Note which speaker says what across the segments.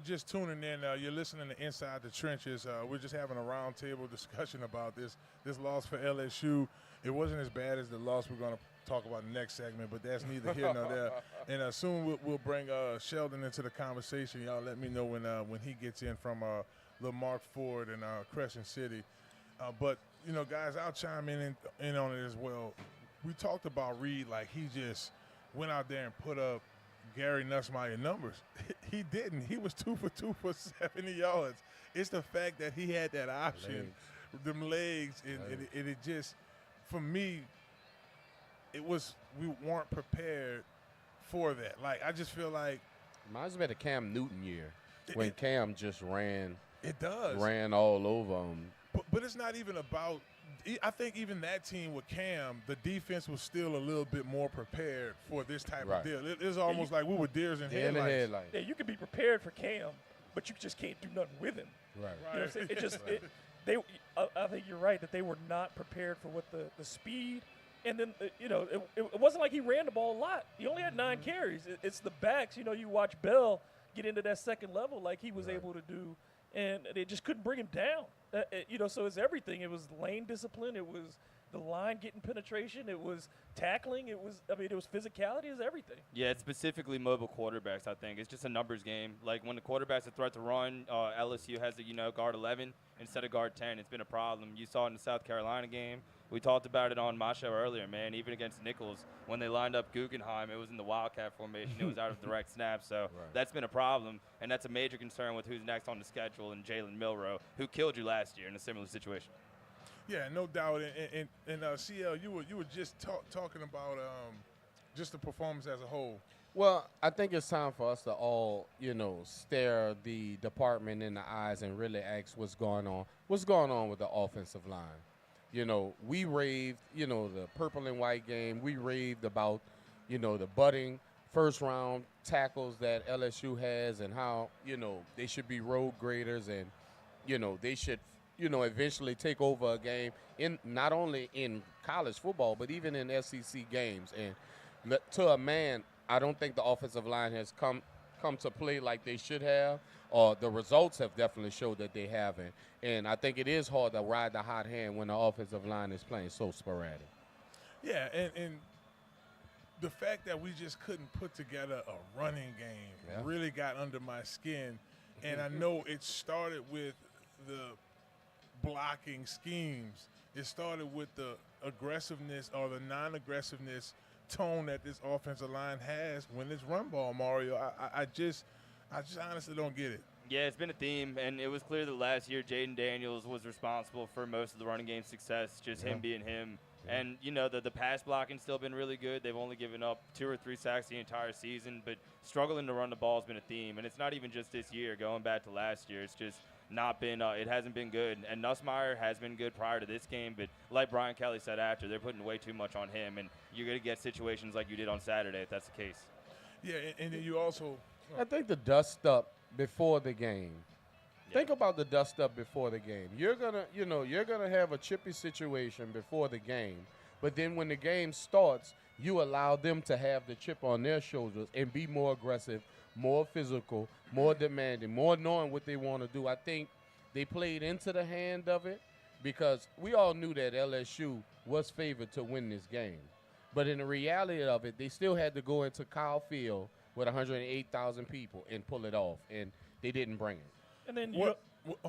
Speaker 1: just tuning in, you're listening to Inside the Trenches. We're just having a roundtable discussion about this loss for LSU. It wasn't as bad as the loss we're going to talk about in the next segment, but that's neither here nor there. And soon we'll bring Sheldon into the conversation. Y'all let me know when he gets in from Lamar Ford and Crescent City. But, you know, guys, I'll chime in on it as well. We talked about Reed like he just went out there and put up Gary Nussmeier numbers. He didn't. He was 2 for 2 for 70 yards. It's the fact that he had that option, them legs, and it just, for me, it was we weren't prepared for that. Like, I just feel like
Speaker 2: reminds me of the Cam Newton year when Cam just ran.
Speaker 1: It does.
Speaker 2: Ran all over him.
Speaker 1: But it's not even about – I think even that team with Cam, the defense was still a little bit more prepared for this type of deal. It was almost like we were deers in headlights.
Speaker 3: Yeah, you can be prepared for Cam, but you just can't do nothing with him.
Speaker 2: Right.
Speaker 3: You know what I'm saying? It just I think you're right that they were not prepared for what the speed. And then, it wasn't like he ran the ball a lot. He only had 9 carries. It's the backs. You know, you watch Bell get into that second level like he was able to do, and they just couldn't bring him down. So it's everything. It was lane discipline. It was the line getting penetration. It was tackling. It was physicality. It was everything.
Speaker 4: Yeah, it's specifically mobile quarterbacks, I think. It's just a numbers game. Like, when the quarterback's a threat to run, LSU has to, guard 11 instead of guard 10. It's been a problem. You saw it in the South Carolina game. We talked about it on my show earlier, man. Even against Nichols, when they lined up Guggenheim, it was in the Wildcat formation. It was out of direct snap. So that's been a problem, and that's a major concern with who's next on the schedule and Jalen Milroe, who killed you last year in a similar situation.
Speaker 1: Yeah, no doubt. And CL, you were just talking about just the performance as a whole.
Speaker 2: Well, I think it's time for us to all, stare the department in the eyes and really ask what's going on. What's going on with the offensive line? We raved, the purple and white game. We raved about, the budding first-round tackles that LSU has and how, they should be road graders and, they should, eventually take over a game not only in college football but even in SEC games. And to a man, I don't think the offensive line has come to play like they should have. The results have definitely showed that they haven't. And I think it is hard to ride the hot hand when the offensive line is playing so sporadic.
Speaker 1: Yeah, and the fact that we just couldn't put together a running game really got under my skin. And I know it started with the blocking schemes. It started with the aggressiveness or the non-aggressiveness tone that this offensive line has when it's run ball, Mario. I just honestly don't get it.
Speaker 4: Yeah, it's been a theme, and it was clear that last year Jaden Daniels was responsible for most of the running game success, just him being him. Yeah. And, the pass blocking's still been really good. They've only given up 2 or 3 sacks the entire season, but struggling to run the ball has been a theme. And it's not even just this year, going back to last year. It's just not been it hasn't been good. And Nussmeier has been good prior to this game, but like Brian Kelly said after, they're putting way too much on him, and you're going to get situations like you did on Saturday if that's the case.
Speaker 1: Yeah, and then you also –
Speaker 2: I think the dust up before the game. Yeah. Think about the dust up before the game. You're gonna have a chippy situation before the game, but then when the game starts, you allow them to have the chip on their shoulders and be more aggressive, more physical, more demanding, more knowing what they want to do. I think they played into the hand of it because we all knew that LSU was favored to win this game. But in the reality of it, they still had to go into Kyle Field with 108,000 people and pull it off, and they didn't bring it.
Speaker 3: And then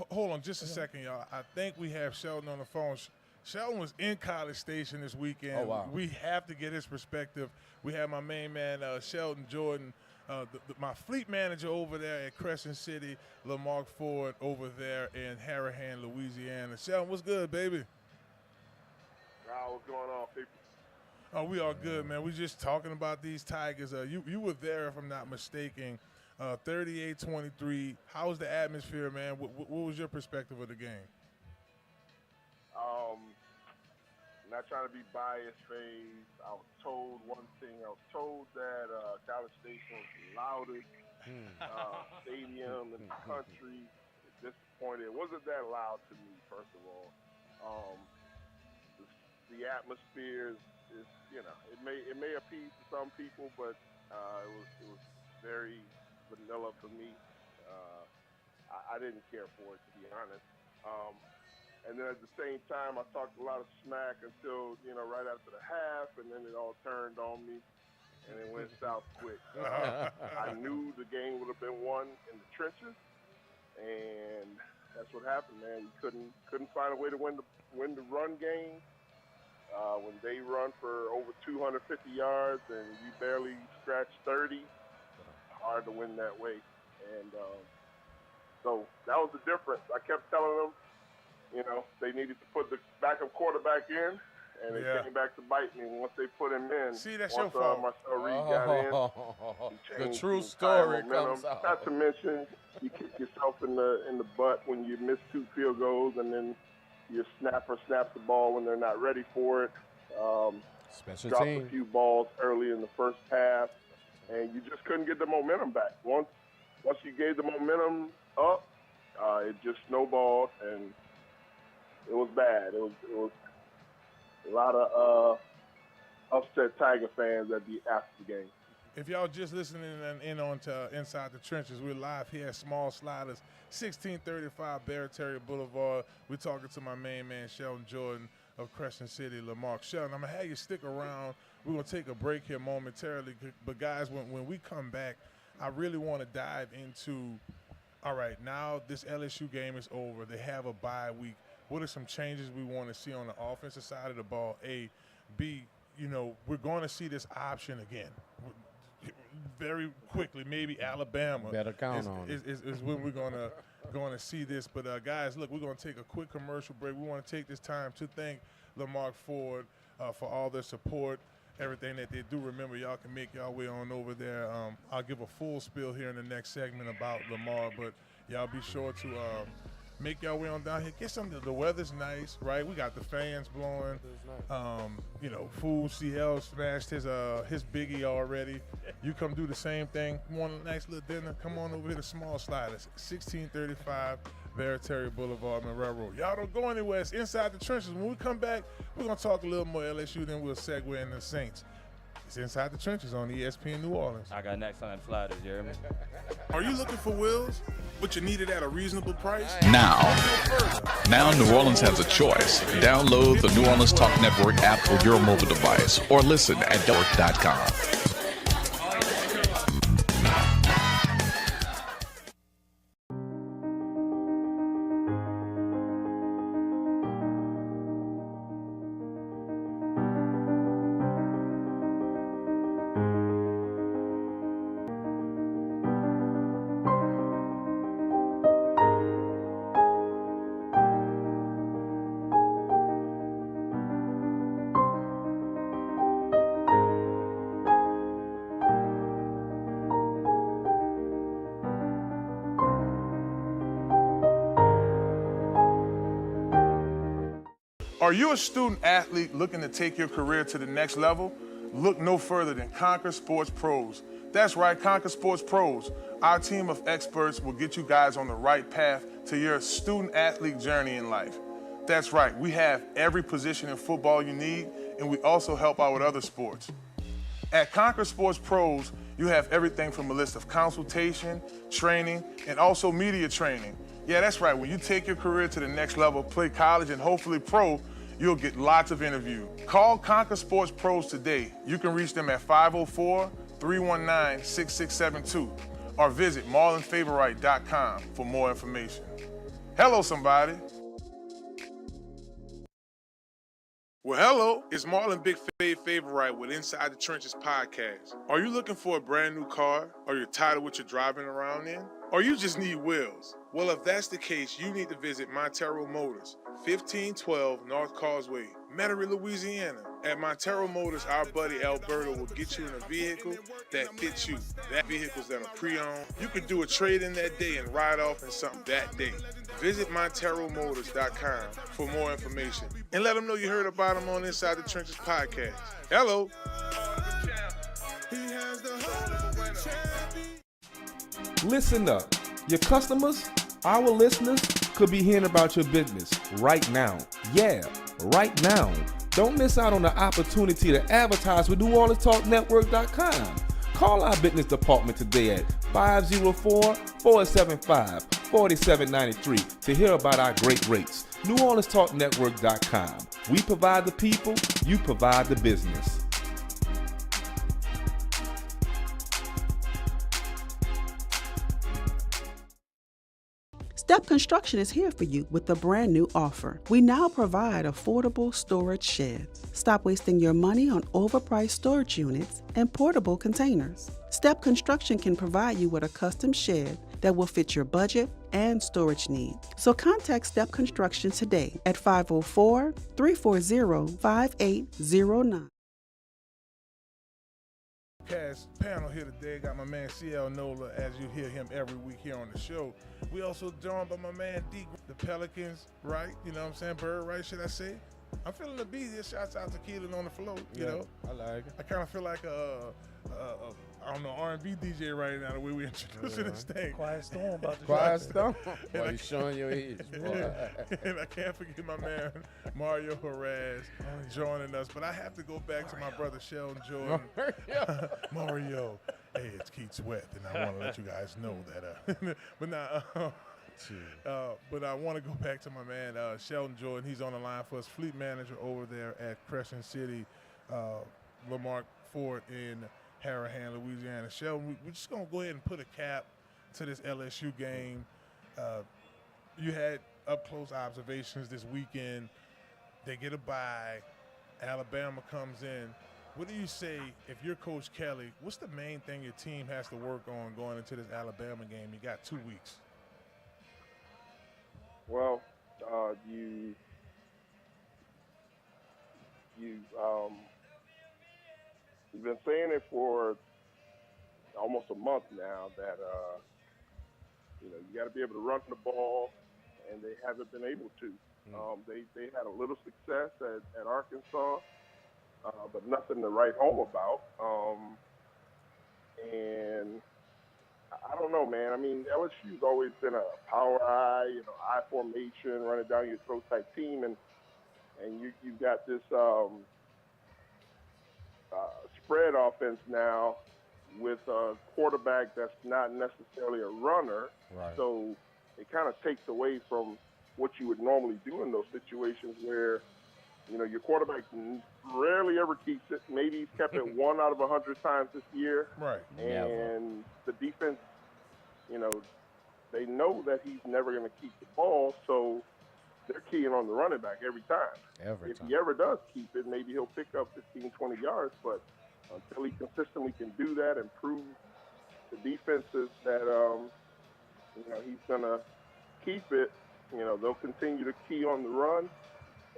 Speaker 1: hold on just a second, y'all. I think we have Sheldon on the phone. Sheldon was in College Station this weekend.
Speaker 2: Oh, wow.
Speaker 1: We have to get his perspective. We have my main man, Sheldon Jordan, my fleet manager over there at Crescent City, Lamar Ford over there in Harahan, Louisiana. Sheldon, what's good, baby?
Speaker 5: What's going on, people?
Speaker 1: Oh, we are good, man. We just talking about these Tigers. You were there, if I'm not mistaken, 38-23. How was the atmosphere, man? What was your perspective of the game?
Speaker 5: Not trying to be biased, phase. I was told one thing. I was told that College Station was the loudest stadium in the country. Disappointed. It wasn't that loud to me, first of all. The atmosphere is, it may appease to some people, but it was very vanilla for me. didn't care for it, to be honest. And then at the same time, I talked a lot of smack until, right after the half, and then it all turned on me, and it went south quick. I knew the game would have been won in the trenches, and that's what happened, man. You couldn't find a way to win the run game. When they run for over 250 yards and you barely scratch 30, hard to win that way. And so that was the difference. I kept telling them, they needed to put the backup quarterback in, and it came back to bite me once they put him in.
Speaker 1: See, that's your fault.
Speaker 5: Marcel Reed got in.
Speaker 2: The true story comes
Speaker 5: momentum.
Speaker 2: out.
Speaker 5: Not to mention, you kick yourself in the butt when you miss 2 field goals, and then your snapper snaps the ball when they're not ready for it.
Speaker 2: Special
Speaker 5: dropped
Speaker 2: team.
Speaker 5: a few balls early in the first half, and you just couldn't get the momentum back. Once you gave the momentum up, it just snowballed, and it was bad. It was a lot of upset Tiger fans after the game.
Speaker 1: If y'all just listening in on to Inside the Trenches, we're live here at Small Sliders, 1635 Barataria Boulevard. We're talking to my main man, Sheldon Jordan of Crescent City, Lamar. Sheldon, I'm going to have you stick around. We're going to take a break here momentarily. But, guys, when we come back, I really want to dive into, all right, now this LSU game is over. They have a bye week. What are some changes we want to see on the offensive side of the ball? A, B, we're going to see this option again. Very quickly, maybe Alabama.
Speaker 2: Better count on it.
Speaker 1: Is when we're going to see this. But, guys, look, we're going to take a quick commercial break. We want to take this time to thank Lamar Ford for all their support, everything that they do. Remember, y'all can make y'all way on over there. I'll give a full spiel here in the next segment about Lamar, but y'all be sure to make y'all way on down here. Get something. The weather's nice, right? We got the fans blowing. Food. CL smashed his biggie already. You come do the same thing. Want a nice little dinner? Come on over here to Small Sliders, 1635 Barataria Boulevard, Marrero. Y'all don't go anywhere. It's Inside the Trenches. When we come back, we're gonna talk a little more LSU. Then we'll segue into the Saints. It's Inside the Trenches on ESPN New Orleans.
Speaker 4: I got next on them sliders, you hear me?
Speaker 1: Are you looking for wheels, but you need it at a reasonable price?
Speaker 6: Now New Orleans has a choice. Download the New Orleans Talk Network app for your mobile device or listen at network.com.
Speaker 1: Are you a student athlete looking to take your career to the next level? Look no further than Conquer Sports Pros. That's right, Conquer Sports Pros. Our team of experts will get you guys on the right path to your student athlete journey in life. That's right, we have every position in football you need, and we also help out with other sports. At Conquer Sports Pros, you have everything from a list of consultation, training, and also media training. Yeah, that's right, when you take your career to the next level, play college and hopefully pro, you'll get lots of interviews. Call Conquer Sports Pros today. You can reach them at 504-319-6672 or visit marlonfavorite.com for more information. Hello, somebody. Well, hello, it's Marlon Big Fave Favorite with Inside the Trenches podcast. Are you looking for a brand new car, or you're tired of what you're driving around in? Or you just need wheels? Well, if that's the case, you need to visit Montero Motors, 1512 North Causeway, Metairie, Louisiana. At Montero Motors, our buddy Alberto will get you in a vehicle that fits you. That vehicle's that are pre-owned. You could do a trade-in that day and ride off in something that day. Visit MonteroMotors.com for more information. And let them know you heard about them on Inside the Trenches podcast. Hello.
Speaker 7: Listen up. Your customers, our listeners, could be hearing about your business right now. Yeah, right now. Don't miss out on the opportunity to advertise with NewOrleansTalkNetwork.com. Call our business department today at 504-475-4793 to hear about our great rates. NewOrleansTalkNetwork.com. We provide the people, you provide the business.
Speaker 8: Step Construction is here for you with a brand new offer. We now provide affordable storage sheds. Stop wasting your money on overpriced storage units and portable containers. Step Construction can provide you with a custom shed that will fit your budget and storage needs. So contact Step Construction today at 504-340-5809.
Speaker 1: Cast panel here today. Got my man CL Nola, as you hear him every week here on the show. We also joined by my man D, the Pelicans, right? You know what I'm saying? Bird, right? Should I say? I'm feeling the beat here. Shouts out to Keelan on the float. You know,
Speaker 2: I like it.
Speaker 1: I kind of feel like I don't know, R&B DJ right now, the way we introducing this thing.
Speaker 3: Quiet Storm about to
Speaker 2: Quiet
Speaker 3: drop.
Speaker 2: Storm. Boy, you showing your age, boy.
Speaker 1: And I can't forget my man Mario Perez joining us. But I have to go back to my brother Sheldon Jordan. Mario. Hey, it's Keith Sweat, and I want to let you guys know that. But now, but I want to go back to my man Sheldon Jordan. He's on the line for us, fleet manager over there at Crescent City, Lamar Ford in Harahan, Louisiana. Sheldon, we're just going to go ahead and put a cap to this LSU game. You had up-close observations this weekend. They get a bye. Alabama comes in. What do you say, if you're Coach Kelly, what's the main thing your team has to work on going into this Alabama game? You got 2 weeks.
Speaker 5: Well, you've been saying it for almost a month now that you got to be able to run the ball, and they haven't been able to. They had a little success at Arkansas, but nothing to write home about. And I don't know, man. I mean, LSU's always been a power I formation, run it down your throat type team, and you've got this spread offense now with a quarterback that's not necessarily a runner.
Speaker 2: Right.
Speaker 5: So it kind of takes away from what you would normally do in those situations where, your quarterback rarely ever keeps it. Maybe he's kept it 1 out of 100 times this year.
Speaker 1: Right.
Speaker 5: And the defense, they know that he's never going to keep the ball, so they're keying on the running back every time. If he ever does keep it, maybe he'll pick up 15, 20 yards, but until he consistently can do that and prove the defenses that, he's going to keep it, they'll continue to key on the run.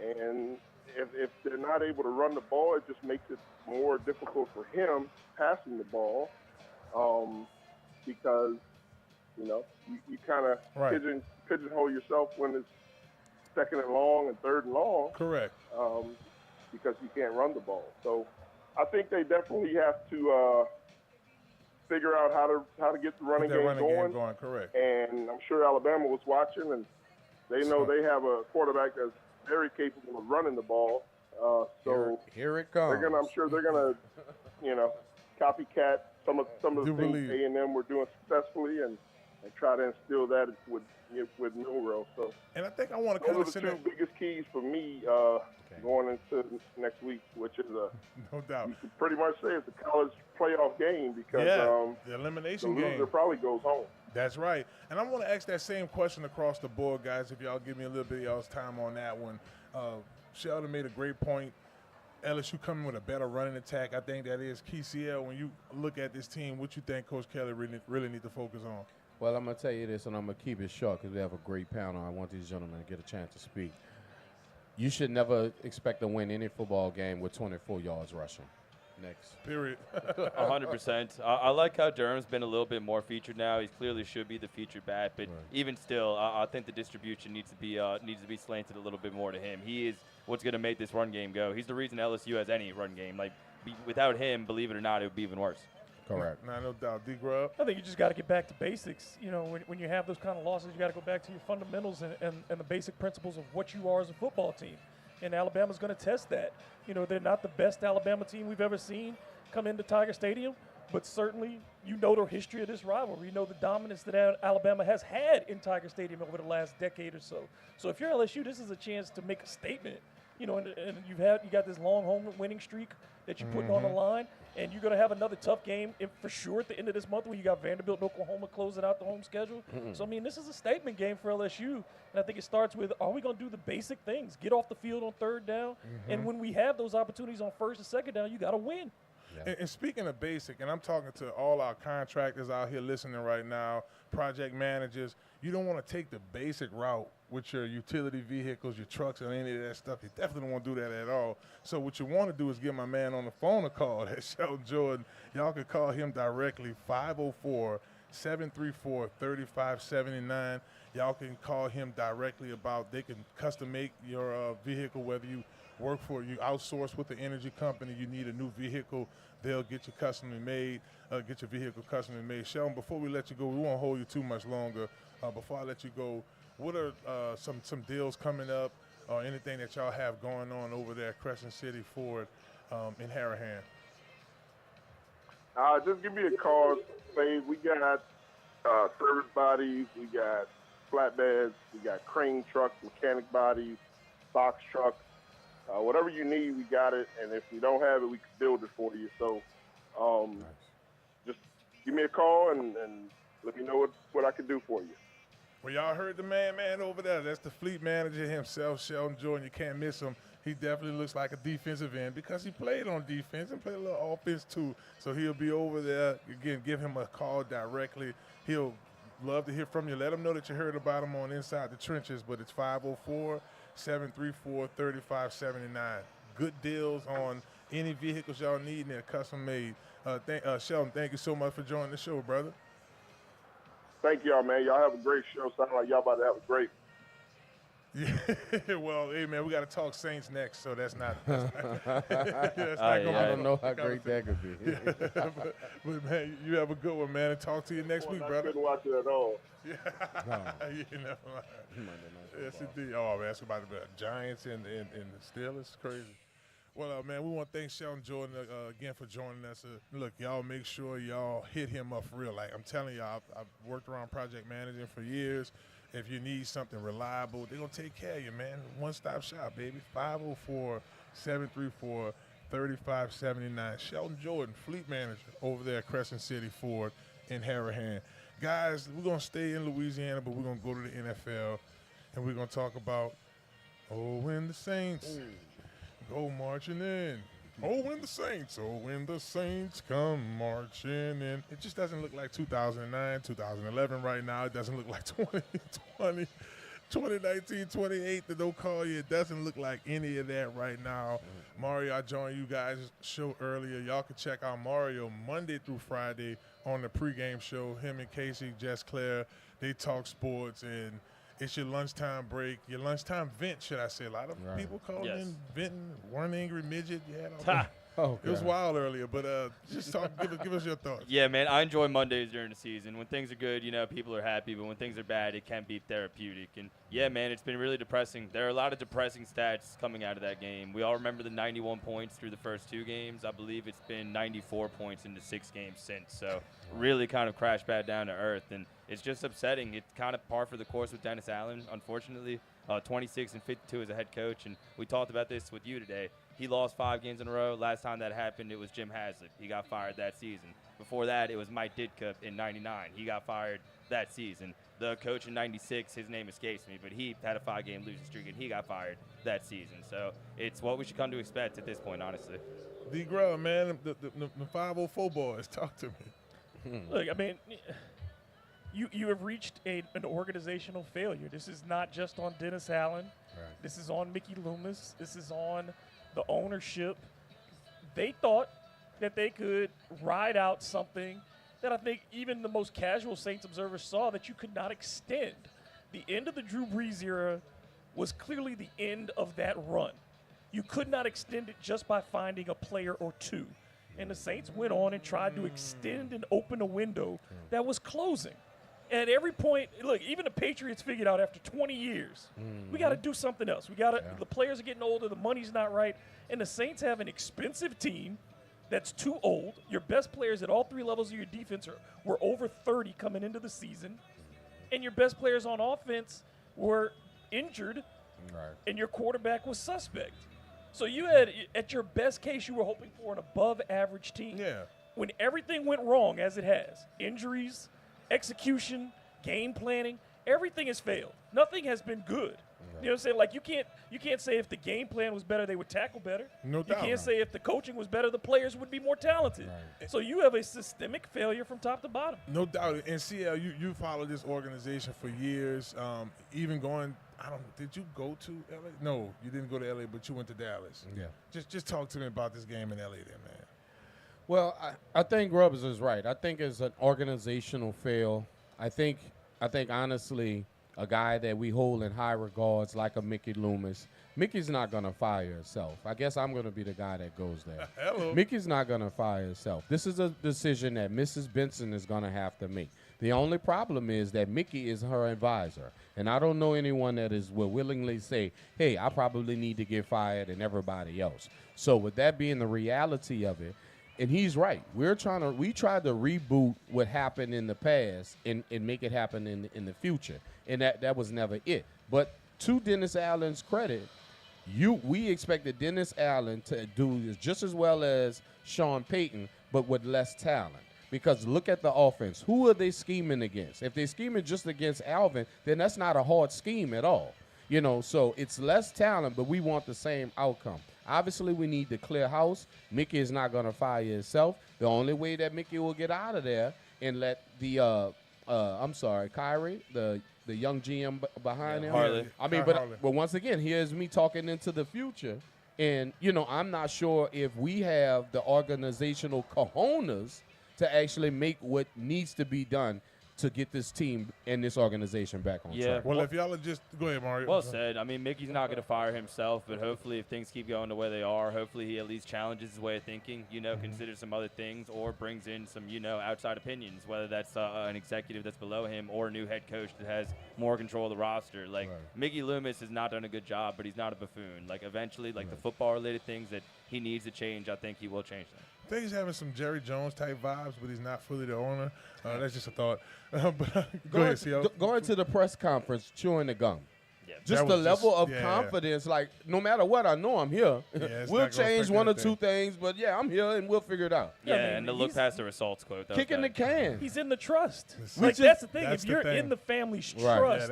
Speaker 5: And if they're not able to run the ball, it just makes it more difficult for him passing the ball because, you kind of pigeonhole yourself when it's 2nd and long and 3rd and long.
Speaker 1: Correct.
Speaker 5: Because you can't run the ball. So I think they definitely have to figure out how to get the running game going.
Speaker 1: Correct.
Speaker 5: And I'm sure Alabama was watching, and they know they have a quarterback that's very capable of running the ball. So
Speaker 2: here it comes.
Speaker 5: I'm sure they're gonna, copycat some of the things A&M were doing successfully, and try to instill that with Milroe. So,
Speaker 1: and I think I want to kind of
Speaker 5: those are the 2 biggest keys for me going into next week, which is
Speaker 1: no doubt.
Speaker 5: You could pretty much say it's a college playoff game because
Speaker 1: the elimination
Speaker 5: the loser
Speaker 1: game
Speaker 5: probably goes home.
Speaker 1: That's right. And I want to ask that same question across the board, guys, if y'all give me a little bit of y'all's time on that one. Sheldon made a great point. LSU coming with a better running attack. I think that is key. CL, when you look at this team, what you think Coach Kelly really need to focus on?
Speaker 2: Well, I'm going to tell you this, and I'm going to keep it short because we have a great panel. I want these gentlemen to get a chance to speak. You should never expect to win any football game with 24 yards rushing. Next.
Speaker 1: Period.
Speaker 4: 100%. I like how Durham's been a little bit more featured now. He clearly should be the featured back, but even still, I think the distribution needs to be slanted a little bit more to him. He is what's going to make this run game go. He's the reason LSU has any run game. Without him, believe it or not, it would be even worse.
Speaker 2: Correct.
Speaker 1: No doubt. D-Grub?
Speaker 3: I think you just got to get back to basics. When you have those kind of losses, you got to go back to your fundamentals and the basic principles of what you are as a football team. And Alabama's going to test that. They're not the best Alabama team we've ever seen come into Tiger Stadium, but certainly you know the history of this rivalry. You know the dominance that Alabama has had in Tiger Stadium over the last decade or so. So if you're LSU, this is a chance to make a statement. You know, and you got this long home winning streak that you're putting on the line, and you're going to have another tough game for sure at the end of this month when you got Vanderbilt and Oklahoma closing out the home schedule. So, I mean, this is a statement game for LSU, and I think it starts with, are we going to do the basic things? Get off the field on third down, and when we have those opportunities on first and second down, you got to win.
Speaker 1: Yeah. And speaking of basic, and I'm talking to all our contractors out here listening right now, project managers, you don't want to take the basic route with your utility vehicles, your trucks, and any of that stuff. You definitely don't want to do that at all. So what you want to do is give my man on the phone a call. That's Sheldon Jordan. Y'all can call him directly, 504-734-3579. Y'all can call him directly about, they can custom make your vehicle, whether you work for, you outsource with the energy company, you need a new vehicle, they'll get you customly made, get your vehicle customly made. Sheldon, before we let you go, we won't hold you too much longer. Before I let you go, what are some deals coming up or anything that y'all have going on over there at Crescent City Ford in Harahan?
Speaker 5: Just give me a call. Say we got service bodies, we got flatbeds, we got crane trucks, mechanic bodies, box trucks. Whatever you need, we got it. And if we don't have it, we can build it for you. So just give me a call and let me know what I can do for you.
Speaker 1: Well, y'all heard the man over there. That's the fleet manager himself, Sheldon Jordan. You can't miss him. He definitely looks like a defensive end because he played on defense and played a little offense too. So he'll be over there. Again, give him a call directly. He'll love to hear from you. Let him know that you heard about him on Inside the Trenches, but it's 504-734-3579. Good deals on any vehicles y'all need, and they're custom made. Sheldon, thank you so much for joining the show, brother.
Speaker 5: Thank y'all, man. Y'all have a great show. Sound like y'all about to have a great.
Speaker 1: Yeah, well, hey, man, we got to talk Saints next, so that's not gonna
Speaker 2: I don't know how great that could be.
Speaker 1: Yeah, but, man, you have a good one, man, and talk to you next week, brother.
Speaker 5: I couldn't watch it at all.
Speaker 1: Yeah. You know, yes, indeed. Oh, man, it's about the Giants and the Steelers. Crazy. Well, man, we want to thank Sheldon Jordan again for joining us. Look, y'all make sure y'all hit him up for real. Like I'm telling y'all, I've worked around project managing for years. If you need something reliable, they're going to take care of you, man. One-stop shop, baby. 504-734-3579. Sheldon Jordan, fleet manager over there at Crescent City Ford in Harahan. Guys, we're going to stay in Louisiana, but we're going to go to the NFL, and we're going to talk about, when the Saints go marching in. When the Saints come marching in. It just doesn't look like 2009, 2011 right now. It doesn't look like 2020, 2019, 28 that don't call you. It doesn't look like any of that right now. Mario, I joined you guys' show earlier. Y'all can check out Mario Monday through Friday on the pregame show. Him and Casey, Jess Claire, they talk sports, and it's your lunchtime break, your lunchtime vent, should I say. A lot of people calling in venting, one angry midget. Yeah, it was wild earlier, but just talk, give us your thoughts.
Speaker 4: Yeah, man, I enjoy Mondays during the season. When things are good, you know, people are happy, but when things are bad, it can be therapeutic. And, yeah, man, it's been really depressing. There are a lot of depressing stats coming out of that game. We all remember the 91 points through the first two games. I believe it's been 94 points in the 6 games since. So really kind of crashed back down to earth. And it's just upsetting. It's kind of par for the course with Dennis Allen, unfortunately. 26-52 as a head coach, and we talked about this with you today. He lost 5 games in a row. Last time that happened, it was Jim Haslett. He got fired that season. Before that, it was Mike Ditka in 99. He got fired that season. The coach in 96, his name escapes me, but he had a 5-game losing streak, and he got fired that season. So it's what we should come to expect at this point, honestly.
Speaker 1: D-Grub, man, the 504 boys, talk to me.
Speaker 3: Look, I mean, you have reached an organizational failure. This is not just on Dennis Allen. Right. This is on Mickey Loomis. This is on the ownership. They thought that they could ride out something that I think even the most casual Saints observers saw that you could not extend. The end of the Drew Brees era was clearly the end of that run. You could not extend it just by finding a player or two. And the Saints went on and tried to extend and open a window that was closing. At every point, look, even the Patriots figured out after 20 years, we got to do something else. We got to. The players are getting older. The money's not right, and the Saints have an expensive team that's too old. Your best players at all three levels of your defense were over 30 coming into the season. And your best players on offense were injured, and your quarterback was suspect. So you had, at your best case, you were hoping for an above-average team.
Speaker 1: Yeah.
Speaker 3: When everything went wrong, as it has, injuries, execution, game planning, everything has failed. Nothing has been good. You know what I'm saying? Like, you can't say if the game plan was better, they would tackle better.
Speaker 1: No doubt.
Speaker 3: You can't say if the coaching was better, the players would be more talented. Right. So you have a systemic failure from top to bottom.
Speaker 1: No doubt. And CL, you followed this organization for years, even going – did you go to L.A.? No, you didn't go to L.A., but you went to Dallas.
Speaker 2: Yeah. Just
Speaker 1: talk to me about this game in L.A. then, man.
Speaker 2: Well, I think Grubbs is right. I think it's an organizational fail. I think honestly – a guy that we hold in high regards like a Mickey Loomis. Mickey's not going to fire himself. I guess I'm going to be the guy that goes there.
Speaker 1: Hello.
Speaker 2: Mickey's not going to fire himself. This is a decision that Mrs. Benson is going to have to make. The only problem is that Mickey is her advisor. And I don't know anyone that will willingly say, hey, I probably need to get fired and everybody else. So with that being the reality of it, and he's right. We tried to reboot what happened in the past and make it happen in the future. And that was never it. But to Dennis Allen's credit, we expected Dennis Allen to do just as well as Sean Payton, but with less talent. Because look at the offense. Who are they scheming against? If they're scheming just against Alvin, then that's not a hard scheme at all. You know, so it's less talent, but we want the same outcome. Obviously, we need to clear house. Mickey is not going to fire himself. The only way that Mickey will get out of there and let the Kyrie, the young GM behind him.
Speaker 4: Harley.
Speaker 2: I mean, but once again, here's me talking into the future. And, you know, I'm not sure if we have the organizational cojones to actually make what needs to be done to get this team and this organization back on track.
Speaker 1: Well, if y'all are just – go ahead, Mario.
Speaker 4: Well said. I mean, Mickey's not going to fire himself, but hopefully if things keep going the way they are, hopefully he at least challenges his way of thinking, considers some other things or brings in some, outside opinions, whether that's an executive that's below him or a new head coach that has more control of the roster. Like, Mickey Loomis has not done a good job, but he's not a buffoon. Like, eventually, the football-related things that he needs to change, I think he will change them.
Speaker 1: I think he's having some Jerry Jones type vibes, but he's not fully the owner. That's just a thought. But go ahead, CL.
Speaker 2: Going to the press conference, chewing the gum.
Speaker 4: Yeah.
Speaker 2: Just the level of confidence, like, no matter what, I know I'm here. We'll change one or two things, but, I'm here, and we'll figure it out.
Speaker 4: Yeah, and to look past the results quote.
Speaker 2: Kicking the can.
Speaker 3: He's in the trust. That's the thing. If you're in the family's trust,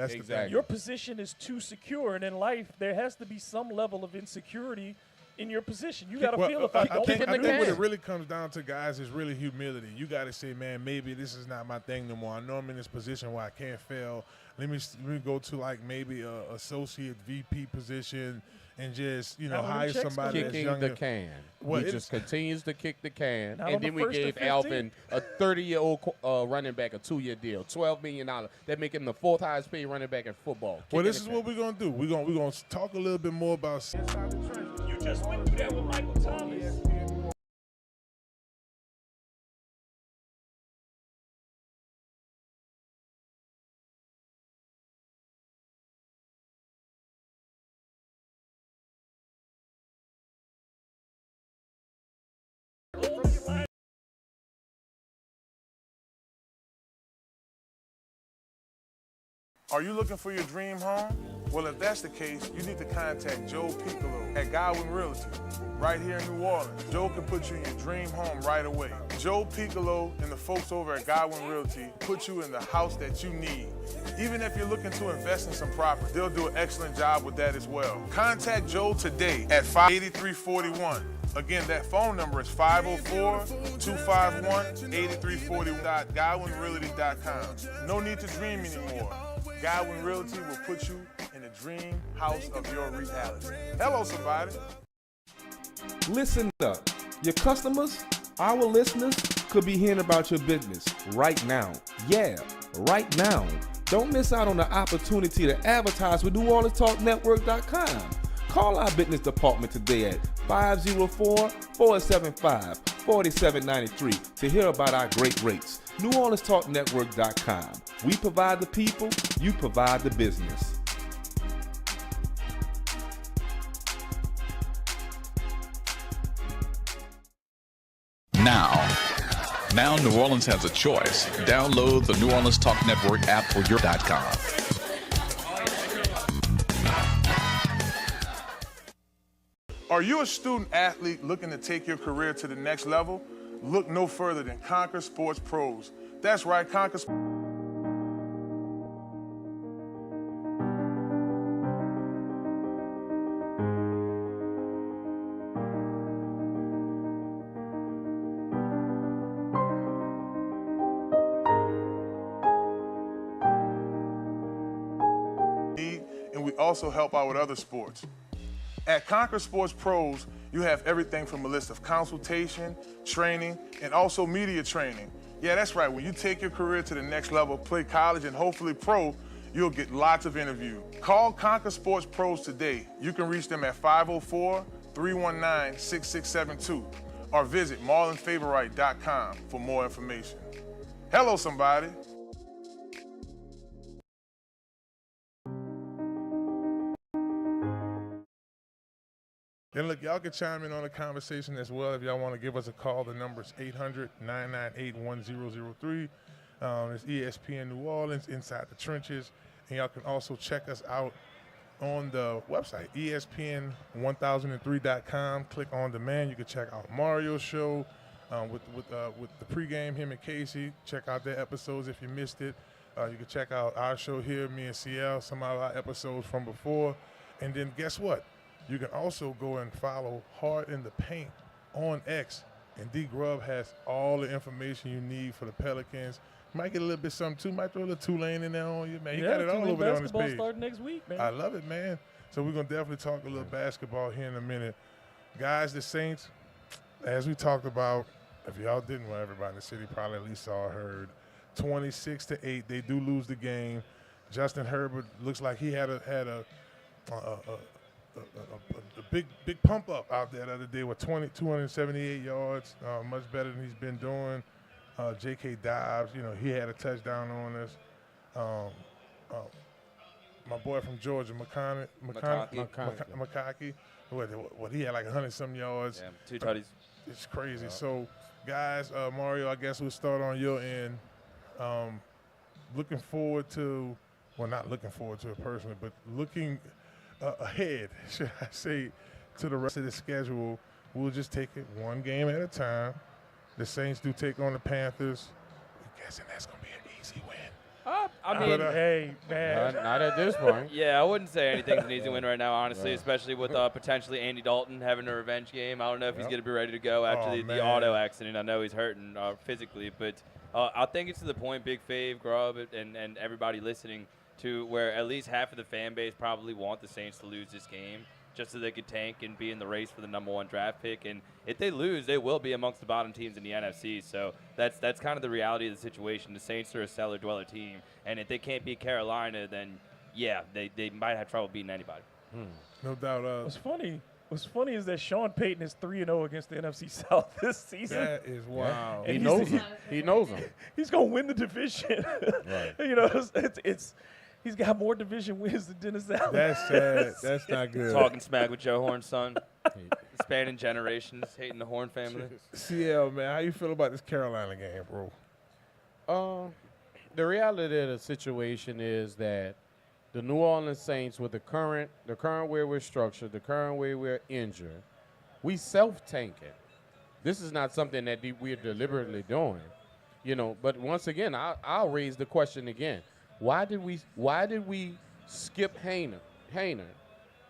Speaker 3: your position is too secure, and in life, there has to be some level of insecurity in your position. You got to feel if I don't
Speaker 1: think what it really comes down to, guys, is really humility. You got to say, man, maybe this is not my thing no more. I know I'm in this position where I can't fail. Let me go to like maybe a associate VP position and just hire somebody that's
Speaker 2: kicking
Speaker 1: younger.
Speaker 2: The can.
Speaker 1: Well,
Speaker 2: he just continues to kick the can,
Speaker 3: Not
Speaker 2: and then we gave
Speaker 3: 15.
Speaker 2: Alvin a 30-year-old running back a 2-year deal, $12 million. That make him the 4th highest paid running back in football.
Speaker 1: Well, this is what we're gonna do. We're gonna talk a little bit more about inside the trenches.
Speaker 3: You just went through that with Michael Thomas.
Speaker 1: Are you looking for your dream home? Well, if that's the case, you need to contact Joe Picolo at Godwyn Realty, right here in New Orleans. Joe can put you in your dream home right away. Joe Picolo and the folks over at Godwyn Realty put you in the house that you need. Even if you're looking to invest in some property, they'll do an excellent job with that as well. Contact Joe today at 58341. Again, that phone number is 504-251-8341. GodwynRealty.com. No need to dream anymore. Godwyn Realty will put you in the dream house of your reality. Hello, somebody.
Speaker 7: Listen up. Your customers, our listeners, could be hearing about your business right now. Yeah, right now. Don't miss out on the opportunity to advertise with NewOrleansTalkNetwork.com. Call our business department today at 504-475-4793 to hear about our great rates. NewOrleansTalkNetwork.com. We provide the people, you provide the business.
Speaker 6: Now New Orleans has a choice. Download the New Orleans Talk Network app for your.com.
Speaker 1: Are you a student athlete looking to take your career to the next level? Look no further than Conquer Sports Pros. That's right, Conquer and we also help out with other sports. At Conquer Sports Pros, you have everything from a list of consultation, training, and also media training. Yeah, that's right. When you take your career to the next level, play college and hopefully pro, you'll get lots of interviews. Call Conquer Sports Pros today. You can reach them at 504-319-6672 or visit marlonfavorite.com for more information. Hello, somebody. And look, y'all can chime in on the conversation as well if y'all want to give us a call. The number is 800-998-1003. It's ESPN New Orleans, Inside the Trenches. And y'all can also check us out on the website, ESPN1003.com. Click on demand. You can check out Mario's show with the pregame, him and Casey. Check out their episodes if you missed it. You can check out our show here, me and CL, some of our episodes from before. And then guess what? You can also go and follow Hard in the Paint on X. And D Grub has all the information you need for the Pelicans. Might get a little bit something too. Might throw a little Tulane in there on you, man. You got it all over there on this page.
Speaker 3: Basketball starting next week, man.
Speaker 1: I love it, man. So we're going to definitely talk a little basketball here in a minute. Guys, the Saints, as we talked about, if y'all didn't, well, everybody in the city probably at least saw or heard, 26-8. They do lose the game. Justin Herbert looks like he had a big pump up out there the other day with 278 yards, much better than he's been doing. J.K. Dobbs, he had a touchdown on us. My boy from Georgia, McConkey, what he had like 100-some yards.
Speaker 4: Yeah, 2 tutties.
Speaker 1: It's crazy. So, guys, Mario, I guess we'll start on your end. Looking forward to, well, not looking forward to it personally, but looking ahead, should I say, to the rest of the schedule. We'll just take it one game at a time. The Saints do take on the Panthers. I'm guessing that's going to be an easy win.
Speaker 3: Hey, man.
Speaker 2: Not at this point.
Speaker 4: Yeah, I wouldn't say anything's an easy win right now, honestly, especially with potentially Andy Dalton having a revenge game. I don't know if he's going to be ready to go after the auto accident. I know he's hurting physically, but I think it's to the point, Big Fave, Grub, and everybody listening, to where at least half of the fan base probably want the Saints to lose this game just so they could tank and be in the race for the #1 draft pick. And if they lose, they will be amongst the bottom teams in the NFC. So that's kind of the reality of the situation. The Saints are a cellar-dweller team, and if they can't beat Carolina, then, yeah, they might have trouble beating anybody.
Speaker 1: No doubt.
Speaker 3: What's funny is that Sean Payton is 3-0 against the NFC South this season.
Speaker 1: That is wild.
Speaker 2: He knows him. He knows him.
Speaker 3: He's going to win the division.
Speaker 2: Right.
Speaker 3: He's got more division wins than Dennis Allen.
Speaker 1: That's sad. That's not good.
Speaker 4: Talking smack with Joe Horn's son. Spanning generations, hating the Horn family.
Speaker 1: CL, man, how you feel about this Carolina game, bro?
Speaker 2: The reality of the situation is that the New Orleans Saints, with the current way we're structured, the current way we're injured, we self-tanking. This is not something that we're deliberately doing, But once again, I'll raise the question again. Why did we skip Hayner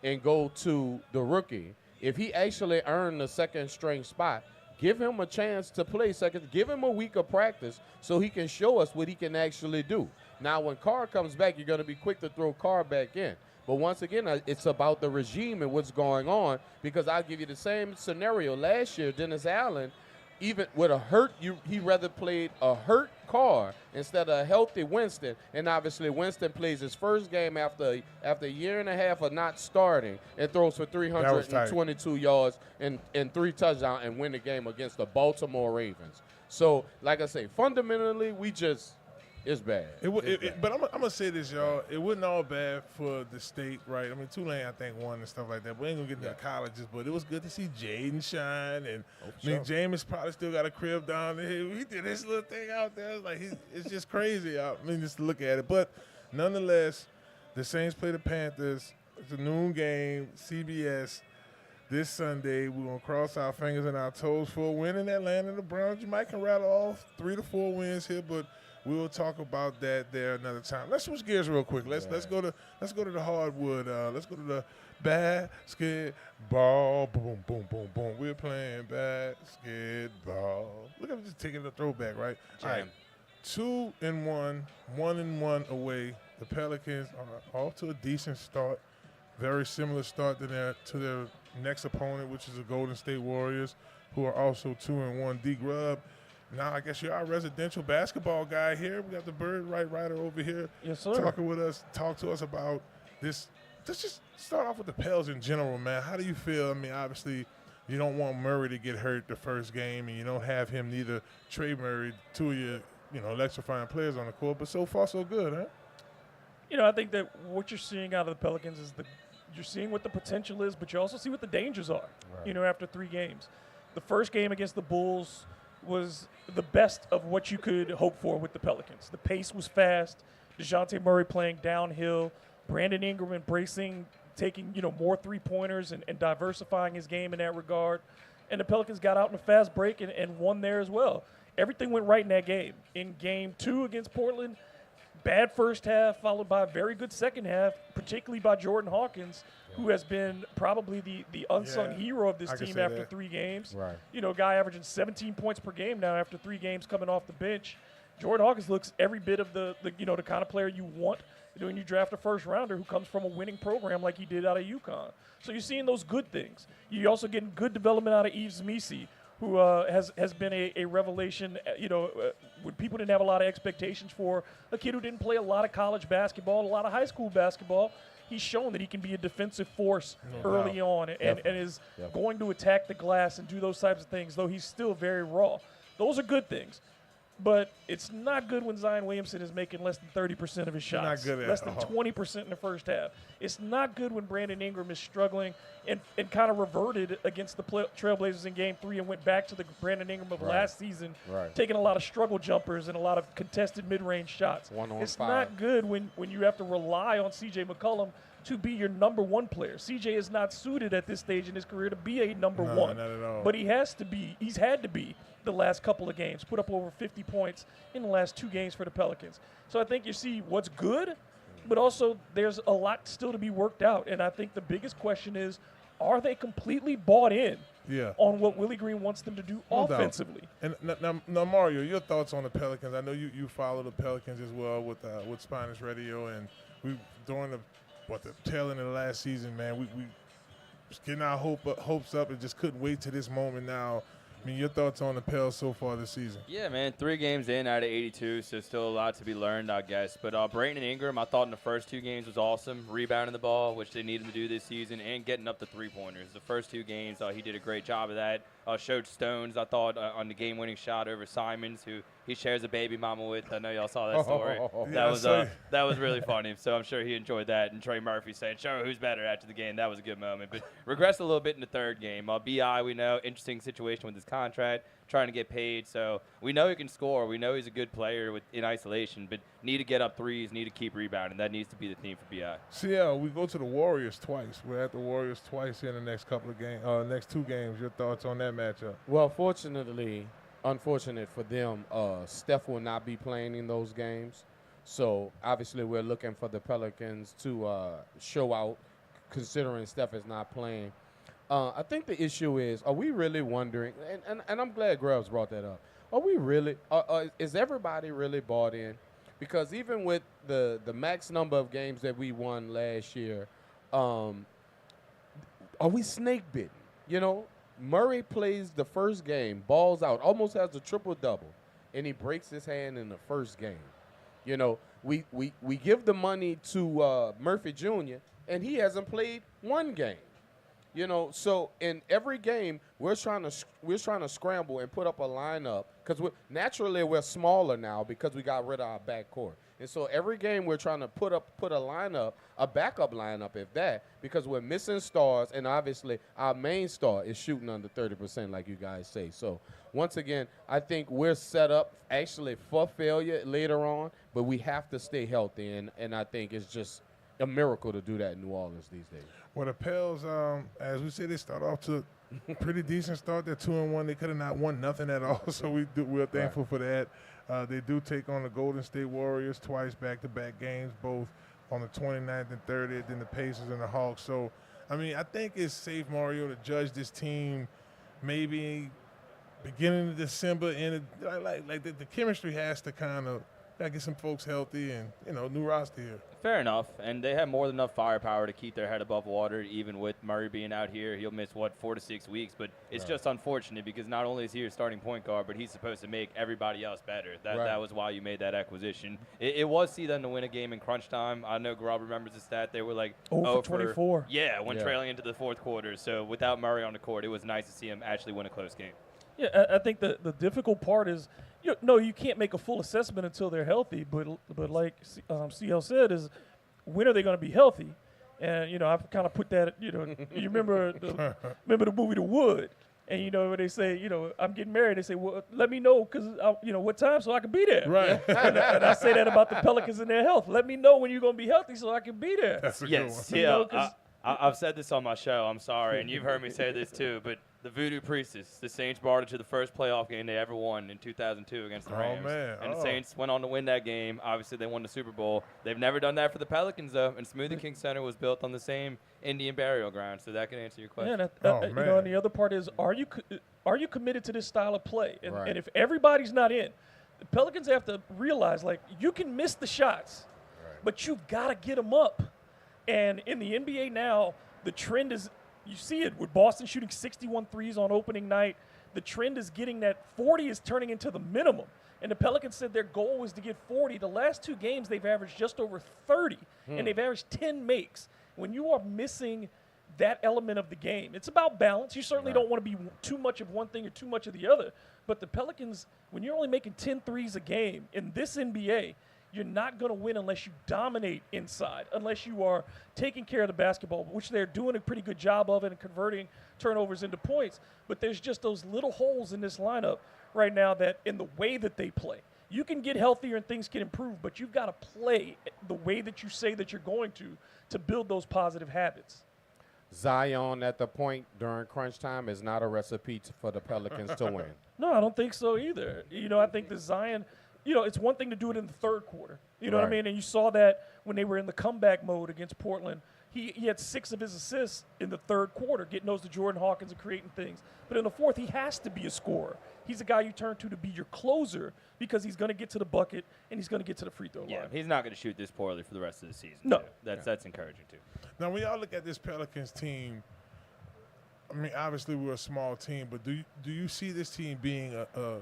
Speaker 2: and go to the rookie? If he actually earned the second string spot, give him a chance to play second. Give him a week of practice so he can show us what he can actually do. Now, when Carr comes back, you're going to be quick to throw Carr back in. But once again, it's about the regime and what's going on, because I'll give you the same scenario. Last year, Dennis Allen, even with a hurt, he rather played a hurt Carr instead of a healthy Winston. And obviously Winston plays his first game after a year and a half of not starting and throws for 322 yards and 3 touchdowns and win the game against the Baltimore Ravens. So, like I say, fundamentally, we just It's bad.
Speaker 1: But I'm going to say this, y'all. It wasn't all bad for the state, right? I mean, Tulane, I think, won and stuff like that. We ain't going to get into the colleges, but it was good to see Jaden shine. And, I mean, Jameis probably still got a crib down there. He did this little thing out there. It's just crazy. I mean, just to look at it. But, nonetheless, the Saints play the Panthers. It's a noon game, CBS. This Sunday, we're going to cross our fingers and our toes for a win in Atlanta. The Browns, you might can rattle off 3 to 4 wins here, but we'll talk about that there another time. Let's switch gears real quick. Let's go to the hardwood. Let's go to the basketball. Boom, boom, boom, boom. We're playing basketball. Look at just taking the throwback, right? All right. 2-1, 1-1 away. The Pelicans are off to a decent start. Very similar start to their next opponent, which is the Golden State Warriors, who are also 2-1. D-Grub, now I guess you're our residential basketball guy here. We got the Bird Writer over here talking with us. Talk to us about this. Let's just start off with the Pels in general, man. How do you feel? I mean, obviously, you don't want Murray to get hurt the first game, and you don't have him neither. Trey Murray, two of your electrifying players on the court, but so far so good, huh?
Speaker 3: I think that what you're seeing out of the Pelicans is you're seeing what the potential is, but you also see what the dangers are, after 3 games. The first game against the Bulls was the best of what you could hope for with the Pelicans. The pace was fast. DeJounte Murray playing downhill. Brandon Ingram embracing, taking, more three-pointers and diversifying his game in that regard. And the Pelicans got out in a fast break and won there as well. Everything went right in that game. In Game 2 against Portland, bad first half, followed by a very good second half, particularly by Jordan Hawkins, who has been probably the unsung hero of this team after 3 games. Right. Guy averaging 17 points per game now after 3 games coming off the bench. Jordan Hawkins looks every bit of the kind of player you want when you draft a first-rounder who comes from a winning program like he did out of UConn. So you're seeing those good things. You're also getting good development out of Yves Missi, who has been a revelation, when people didn't have a lot of expectations for a kid who didn't play a lot of college basketball, a lot of high school basketball. He's shown that he can be a defensive force early on and is going to attack the glass and do those types of things, though he's still very raw. Those are good things. But it's not good when Zion Williamson is making less than 30% of his shots. Not good less than 20% in the first half. It's not good when Brandon Ingram is struggling and kind of reverted against the Trailblazers in Game 3 and went back to the Brandon Ingram of last season, taking a lot of struggle jumpers and a lot of contested mid-range shots. It's not good when you have to rely on C.J. McCollum to be your number 1 player. CJ is not suited at this stage in his career to be a number 1.
Speaker 1: Not at all.
Speaker 3: But he has to be. He's had to be the last couple of games. Put up over 50 points in the last 2 games for the Pelicans. So I think you see what's good, but also there's a lot still to be worked out. And I think the biggest question is, are they completely bought in on what Willie Green wants them to do offensively?
Speaker 1: And now, Mario, your thoughts on the Pelicans. I know you follow the Pelicans as well with Spanish Radio, and we during the tail end of the last season, man, we getting our hopes up and just couldn't wait to this moment now. I mean, your thoughts on the Pels so far this season?
Speaker 4: Yeah, man, 3 games in out of 82, so still a lot to be learned, I guess. But Brandon Ingram, I thought in the first 2 games was awesome, rebounding the ball, which they needed to do this season, and getting up the 3-pointers. The first 2 games, he did a great job of that. Showed Stones, I thought, on the game-winning shot over Simons, who he shares a baby mama with. I know y'all saw that story. That was really funny. So I'm sure he enjoyed that. And Trey Murphy saying, "Show who's better" after the game. That was a good moment. But regressed a little bit in the 3rd game. BI, we know, interesting situation with his contract, trying to get paid. So we know he can score. We know he's a good player in isolation, but need to get up threes, need to keep rebounding. That needs to be the theme for BI.
Speaker 1: So, we go to the Warriors twice. We're at the Warriors twice in the next couple of games, next 2 games. Your thoughts on that matchup?
Speaker 2: Well, unfortunate for them, Steph will not be playing in those games. So, obviously, we're looking for the Pelicans to show out, considering Steph is not playing. I think the issue is, are we really wondering, and I'm glad Grubbs brought that up, are we really, is everybody really bought in? Because even with the max number of games that we won last year, are we snake bitten? Murray plays the first game, balls out, almost has a triple-double, and he breaks his hand in the first game. We give the money to Murphy Jr., and he hasn't played 1 game. You know, so in every game we're trying to scramble and put up a lineup because we're smaller now because we got rid of our backcourt. And so every game we're trying to put a lineup, a backup lineup, if that, because we're missing stars, and obviously our main star is shooting under 30%, like you guys say. So once again, I think we're set up actually for failure later on, but we have to stay healthy, and I think it's just a miracle to do that in New Orleans these days.
Speaker 1: Well, the Pels, as we said, they start off to a pretty decent start. They're 2-1. They could have not won nothing at all, so we're thankful for that. They do take on the Golden State Warriors twice, back-to-back games, both on the 29th and 30th, then the Pacers and the Hawks. So, I mean, I think it's safe, Mario, to judge this team maybe beginning of December. And the chemistry has to kind of get some folks healthy and, new roster here.
Speaker 4: Fair enough, and they have more than enough firepower to keep their head above water, even with Murray being out here. He'll miss, 4 to 6 weeks, but it's just unfortunate because not only is he your starting point guard, but he's supposed to make everybody else better. That was why you made that acquisition. It was see them to win a game in crunch time. I know Garob remembers the stat. They were like
Speaker 3: 0 for 24.
Speaker 4: When trailing into the fourth quarter. So without Murray on the court, it was nice to see him actually win a close game.
Speaker 3: Yeah, I think the difficult part is, you can't make a full assessment until they're healthy. But like CL said, is when are they going to be healthy? And I've kind of put that. You remember the movie The Wood, and when they say, I'm getting married, they say, well, let me know because what time so I can be there.
Speaker 1: Right.
Speaker 3: and I say that about the Pelicans and their health. Let me know when you're going to be healthy so I can be there.
Speaker 1: That's a good one.
Speaker 4: Yeah. I've said this on my show. I'm sorry, and you've heard me say this too, but the Voodoo Priestess, the Saints brought it to the first playoff game they ever won in 2002 against the Rams.
Speaker 1: Oh, man.
Speaker 4: And the Saints went on to win that game. Obviously, they won the Super Bowl. They've never done that for the Pelicans, though, and Smoothie King Center was built on the same Indian burial ground, so that can answer your question.
Speaker 3: Yeah, and the other part is, are you committed to this style of play? And if everybody's not in, the Pelicans have to realize, you can miss the shots, but you've got to get them up. And in the NBA now, the trend is, you see it with Boston shooting 61 threes on opening night. The trend is getting that 40 is turning into the minimum. And the Pelicans said their goal was to get 40. The last 2 games, they've averaged just over 30, and they've averaged 10 makes. When you are missing that element of the game, it's about balance. You certainly don't want to be too much of one thing or too much of the other. But the Pelicans, when you're only making 10 threes a game in this NBA, you're not going to win unless you dominate inside, unless you are taking care of the basketball, which they're doing a pretty good job of and converting turnovers into points. But there's just those little holes in this lineup right now that in the way that they play. You can get healthier and things can improve, but you've got to play the way that you say that you're going to build those positive habits.
Speaker 2: Zion at the point during crunch time is not a recipe for the Pelicans to win.
Speaker 3: No, I don't think so either. I think the Zion – it's one thing to do it in the third quarter. You know what I mean? And you saw that when they were in the comeback mode against Portland. He had 6 of his assists in the third quarter, getting those to Jordan Hawkins and creating things. But in the fourth, he has to be a scorer. He's a guy you turn to be your closer because he's going to get to the bucket and he's going to get to the free throw line.
Speaker 4: Yeah, he's not going to shoot this poorly for the rest of the season.
Speaker 3: No.
Speaker 4: Too. That's encouraging, too.
Speaker 1: Now, when y'all look at this Pelicans team, I mean, obviously we're a small team, but do you see this team being a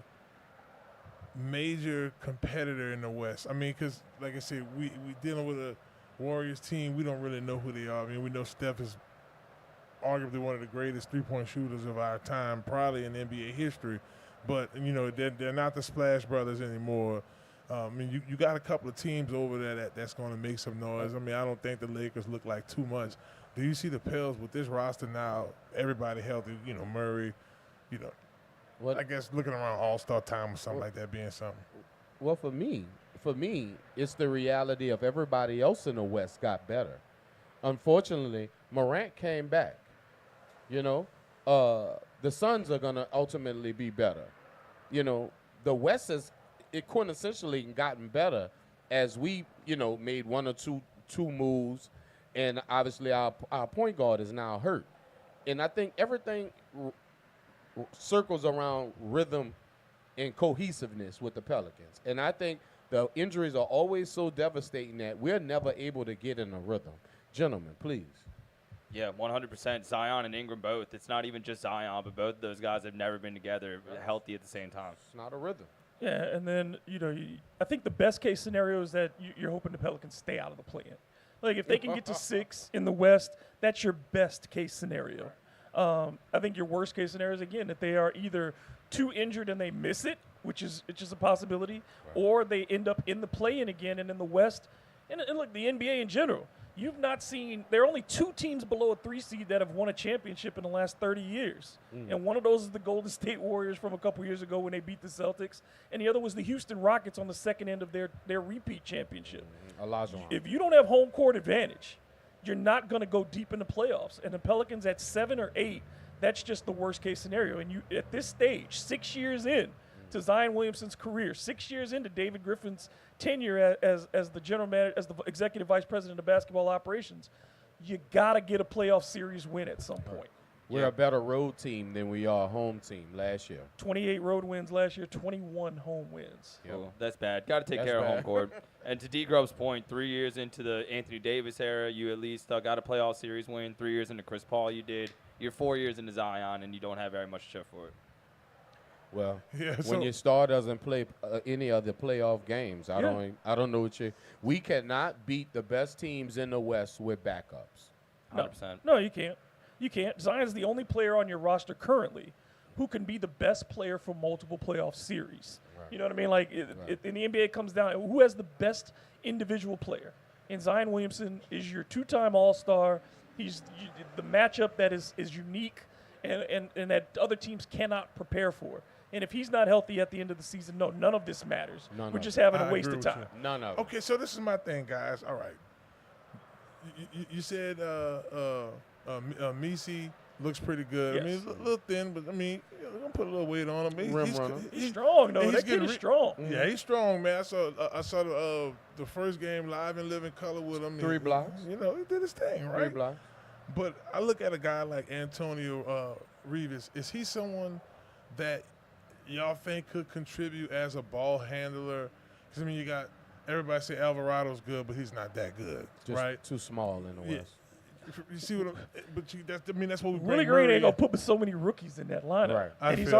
Speaker 1: major competitor in the West? I mean, because, like I said, we dealing with a Warriors team. We don't really know who they are. I mean, we know Steph is arguably one of the greatest three-point shooters of our time, probably in NBA history. But, they're not the Splash Brothers anymore. I mean, you got a couple of teams over there that's going to make some noise. I mean, I don't think the Lakers look like too much. Do you see the Pels with this roster now, everybody healthy, Murray, I guess looking around All-Star time or something like that being something?
Speaker 2: Well, for me, it's the reality of everybody else in the West got better. Unfortunately, Morant came back. The Suns are going to ultimately be better. The West has quintessentially gotten better as we, made 1 or 2 moves, and obviously our point guard is now hurt. And I think everything circles around rhythm and cohesiveness with the Pelicans. And I think the injuries are always so devastating that we're never able to get in a rhythm. Gentlemen, please.
Speaker 4: Yeah, 100%. Zion and Ingram both. It's not even just Zion, but both of those guys have never been together healthy at the same time.
Speaker 2: It's not a rhythm.
Speaker 3: Yeah, and then, I think the best case scenario is that you're hoping the Pelicans stay out of the play-in. Like, if they can get to 6 in the West, that's your best case scenario. I think your worst case scenario is, again, that they are either too injured and they miss it, which is a possibility, or they end up in the play-in again. And in the West, and look, the NBA in general, you've not seen – there are only 2 teams below a 3 seed that have won a championship in the last 30 years. And one of those is the Golden State Warriors from a couple years ago when they beat the Celtics, and the other was the Houston Rockets on the second end of their repeat championship. If you don't have home court advantage, you're not going to go deep in the playoffs. And the Pelicans at 7 or 8, that's just the worst case scenario. And you, at this stage, 6 years in to Zion Williamson's career, 6 years into David Griffin's tenure as the general manager, as the executive vice president of basketball operations, you got to get a playoff series win at some point.
Speaker 2: We're a better road team than we are a home team last year.
Speaker 3: 28 road wins last year, 21 home wins.
Speaker 4: Well, that's bad. Got to take care of home court. And to D. Grubb's point, 3 years into the Anthony Davis era, you at least got a playoff series win. 3 years into Chris Paul, you did. You're 4 years into Zion, and you don't have very much to show for it.
Speaker 2: Well, when your star doesn't play any of the playoff games, I don't know what you. We cannot beat the best teams in the West with backups.
Speaker 4: 100%.
Speaker 3: No, you can't. You can't. Zion's the only player on your roster currently who can be the best player for multiple playoff series. Right. You know what I mean? Like, in the NBA, it comes down to who has the best individual player. And Zion Williamson is your 2-time All-Star. He's the matchup that is unique and that other teams cannot prepare for. And if he's not healthy at the end of the season, none of this matters. We're just having a waste of time.
Speaker 2: None of it.
Speaker 1: Okay, so this is my thing, guys. All right. You said Misi looks pretty good.
Speaker 3: Yes.
Speaker 1: I mean, he's a little thin, but I mean, we're gonna put a little weight on him.
Speaker 3: He's strong, though. That kid is strong.
Speaker 1: Yeah, he's strong, man. I saw the first game live and live in color with him.
Speaker 2: 3 blocks.
Speaker 1: You know, he did his thing, right?
Speaker 2: 3 blocks.
Speaker 1: But I look at a guy like Antonio Rivas. Is he someone that y'all think could contribute as a ball handler? Because, I mean, you got everybody say Alvarado's good, but he's not that good,
Speaker 2: Just
Speaker 1: right?
Speaker 2: too small in the West.
Speaker 1: You see what that's what we bring.
Speaker 3: Willie Green ain't gonna put so many rookies in that lineup.
Speaker 2: Right.
Speaker 3: And he's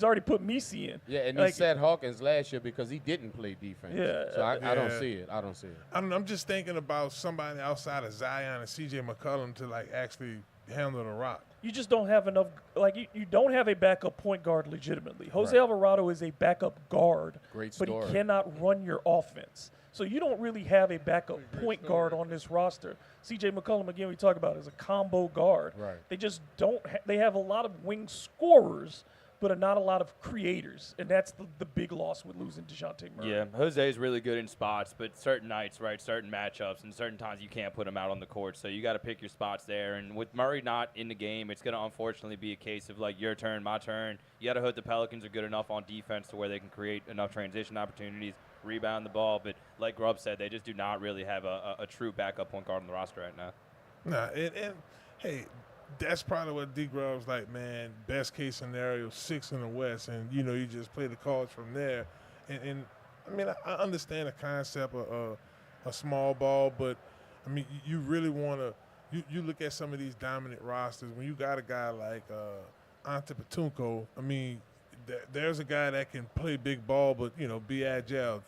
Speaker 3: already put Misi in.
Speaker 2: Yeah, and he said Hawkins last year because he didn't play defense.
Speaker 3: Yeah.
Speaker 2: So I don't see it. I don't see it.
Speaker 1: I'm just thinking about somebody outside of Zion and C.J. McCollum to like actually handle the rock.
Speaker 3: You just don't have enough. Like you don't have a backup point guard legitimately. Jose Alvarado is a backup guard, but he cannot run your offense. So you don't really have a backup point guard on this roster. C.J. McCollum, again, we talk about as a combo guard.
Speaker 2: Right.
Speaker 3: They just don't. They have a lot of wing scorers, but not a lot of creators, and that's the big loss with losing DeJounte Murray.
Speaker 4: Yeah, Jose is really good in spots, but certain nights, right, certain matchups, and certain times you can't put him out on the court. So you got to pick your spots there. And with Murray not in the game, it's going to unfortunately be a case of like your turn, my turn. You got to hope the Pelicans are good enough on defense to where they can create enough transition opportunities, rebound the ball. But like Grubb said, they just do not really have a true backup point guard on the roster right now.
Speaker 1: Nah, and hey, that's probably what D. Grubb's like, man, best case scenario, 6 in the West, and, you know, you just play the cards from there. And I mean, I understand the concept of a small ball, but, I mean, you really want to – you look at some of these dominant rosters. When you got a guy like Antetokounmpo, I mean, there's a guy that can play big ball but, you know, be agile.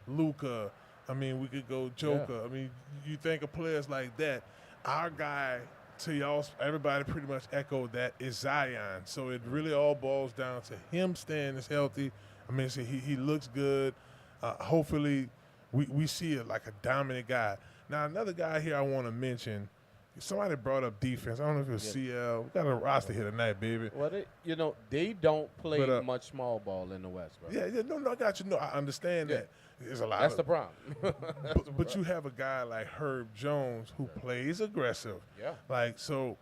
Speaker 1: Luka, I mean, we could go Joker. Yeah. I mean, you think of players like that. Our guy – to y'all, everybody pretty much echoed that is Zion. So it really all boils down to him staying as healthy. I mean, he looks good. Hopefully, we see it like a dominant guy. Now, another guy here I want to mention. Somebody brought up defense. I don't know if it was CL. We got a roster here tonight, baby.
Speaker 2: Well, they don't play much small ball in the West, bro.
Speaker 1: Yeah, no, I got you. No, I understand that. There's a lot.
Speaker 2: That's the problem.
Speaker 1: but you have a guy like Herb Jones who plays aggressive.
Speaker 2: Yeah.
Speaker 1: Like, so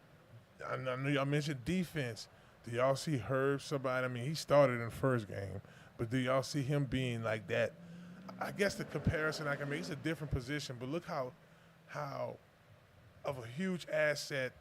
Speaker 1: I know y'all mentioned defense. Do y'all see Herb somebody? I mean, he started in the first game, but do y'all see him being like that? I guess the comparison I can make, it's a different position, but look how of a huge asset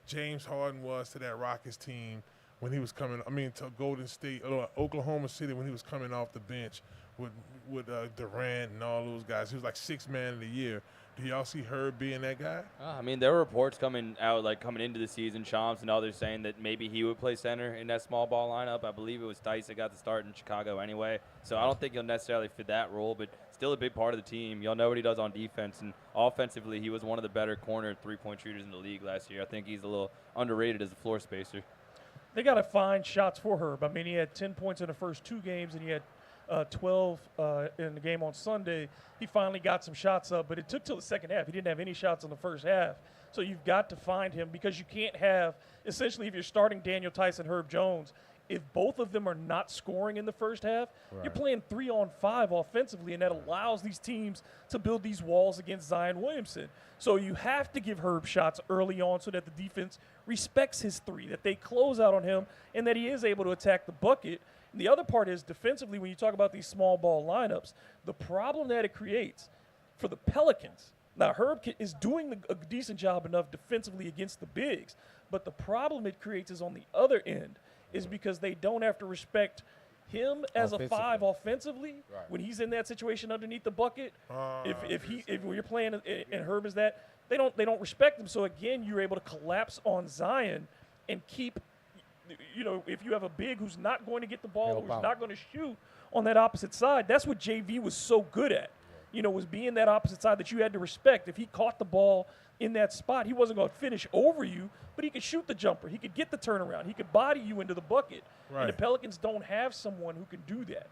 Speaker 1: James Harden was to that Rockets team when he was coming. I mean, to Golden State, Oklahoma City when he was coming off the bench with Durant and all those guys. He was like 6th man of the year. Do y'all see Herb being that guy?
Speaker 4: I mean, there were reports coming out, like coming into the season, Shams and others saying that maybe he would play center in that small ball lineup. I believe it was Tice that got the start in Chicago anyway. So I don't think he'll necessarily fit that role, but still a big part of the team. Y'all know what he does on defense, and offensively, he was one of the better corner three-point shooters in the league last year. I think he's a little underrated as a floor spacer.
Speaker 3: They got to find shots for Herb. I mean, he had 10 points in the first 2 games, and he had 12 in the game on Sunday. He finally got some shots up, but it took till the second half. He didn't have any shots in the first half. So you've got to find him, because you can't have, essentially, if you're starting Daniel Tice and Herb Jones, if both of them are not scoring in the first half, you're playing 3-on-5 offensively, and that allows these teams to build these walls against Zion Williamson. So you have to give Herb shots early on so that the defense respects his three, that they close out on him, and that he is able to attack the bucket. And the other part is, defensively, when you talk about these small ball lineups, the problem that it creates for the Pelicans. Now, Herb is doing a decent job enough defensively against the bigs, but the problem it creates is on the other end, is because they don't have to respect him as a 5 offensively when he's in that situation underneath the bucket. If when you're playing and Herb is that, they don't respect him. So again, you're able to collapse on Zion and keep, if you have a big who's not going to get the ball, who's not going to shoot on that opposite side. That's what JV was so good at. Was being that opposite side that you had to respect. If he caught the ball in that spot, he wasn't going to finish over you, but he could shoot the jumper. He could get the turnaround. He could body you into the bucket. Right. And the Pelicans don't have someone who can do that.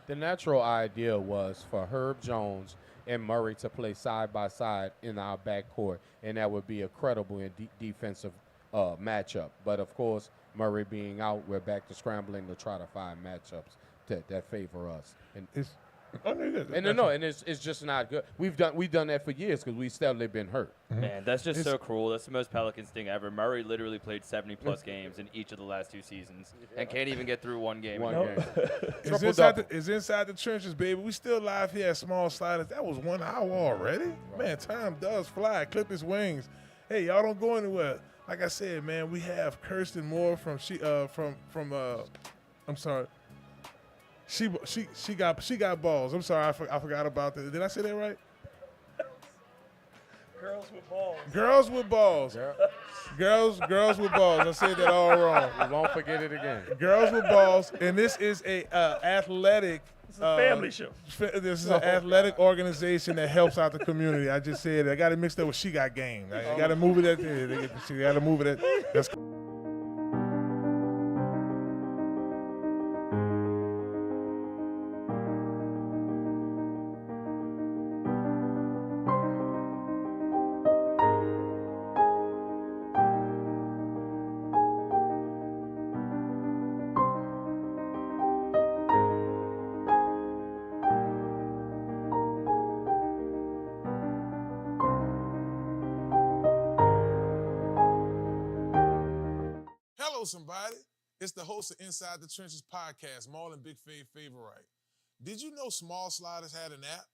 Speaker 2: The natural idea was for Herb Jones and Murray to play side by side in our backcourt, and that would be a credible and defensive matchup. But, of course, Murray being out, we're back to scrambling to try to find matchups that favor us. And it's just not good. We've done that for years because we've steadily been hurt.
Speaker 4: Man, that's just so cruel. That's the most Pelicans thing ever. Murray literally played 70-plus games in each of the last 2 seasons and can't even get through one game.
Speaker 1: It's inside the trenches, baby. We still live here at Small Sliders. That was 1 hour already. Right. Man, time does fly. Clip his wings. Hey, y'all don't go anywhere. Like I said, man, we have Kirsten Moore I'm sorry. She got balls. I'm sorry, I forgot about that. Did I say that right?
Speaker 3: Girls with balls.
Speaker 1: Girls with balls. Girls with balls. I said that all wrong.
Speaker 2: We won't forget it again.
Speaker 1: Girls with balls, and this is a athletic.
Speaker 3: It's a family show.
Speaker 1: This is an athletic organization that helps out the community. I just said it. I got it mixed up with She Got Game. I got to move it at. Got to move it at. That's. Hello, somebody. It's the host of Inside the Trenches podcast, Marlon Big Favorite. Did you know Small Sliders had an app?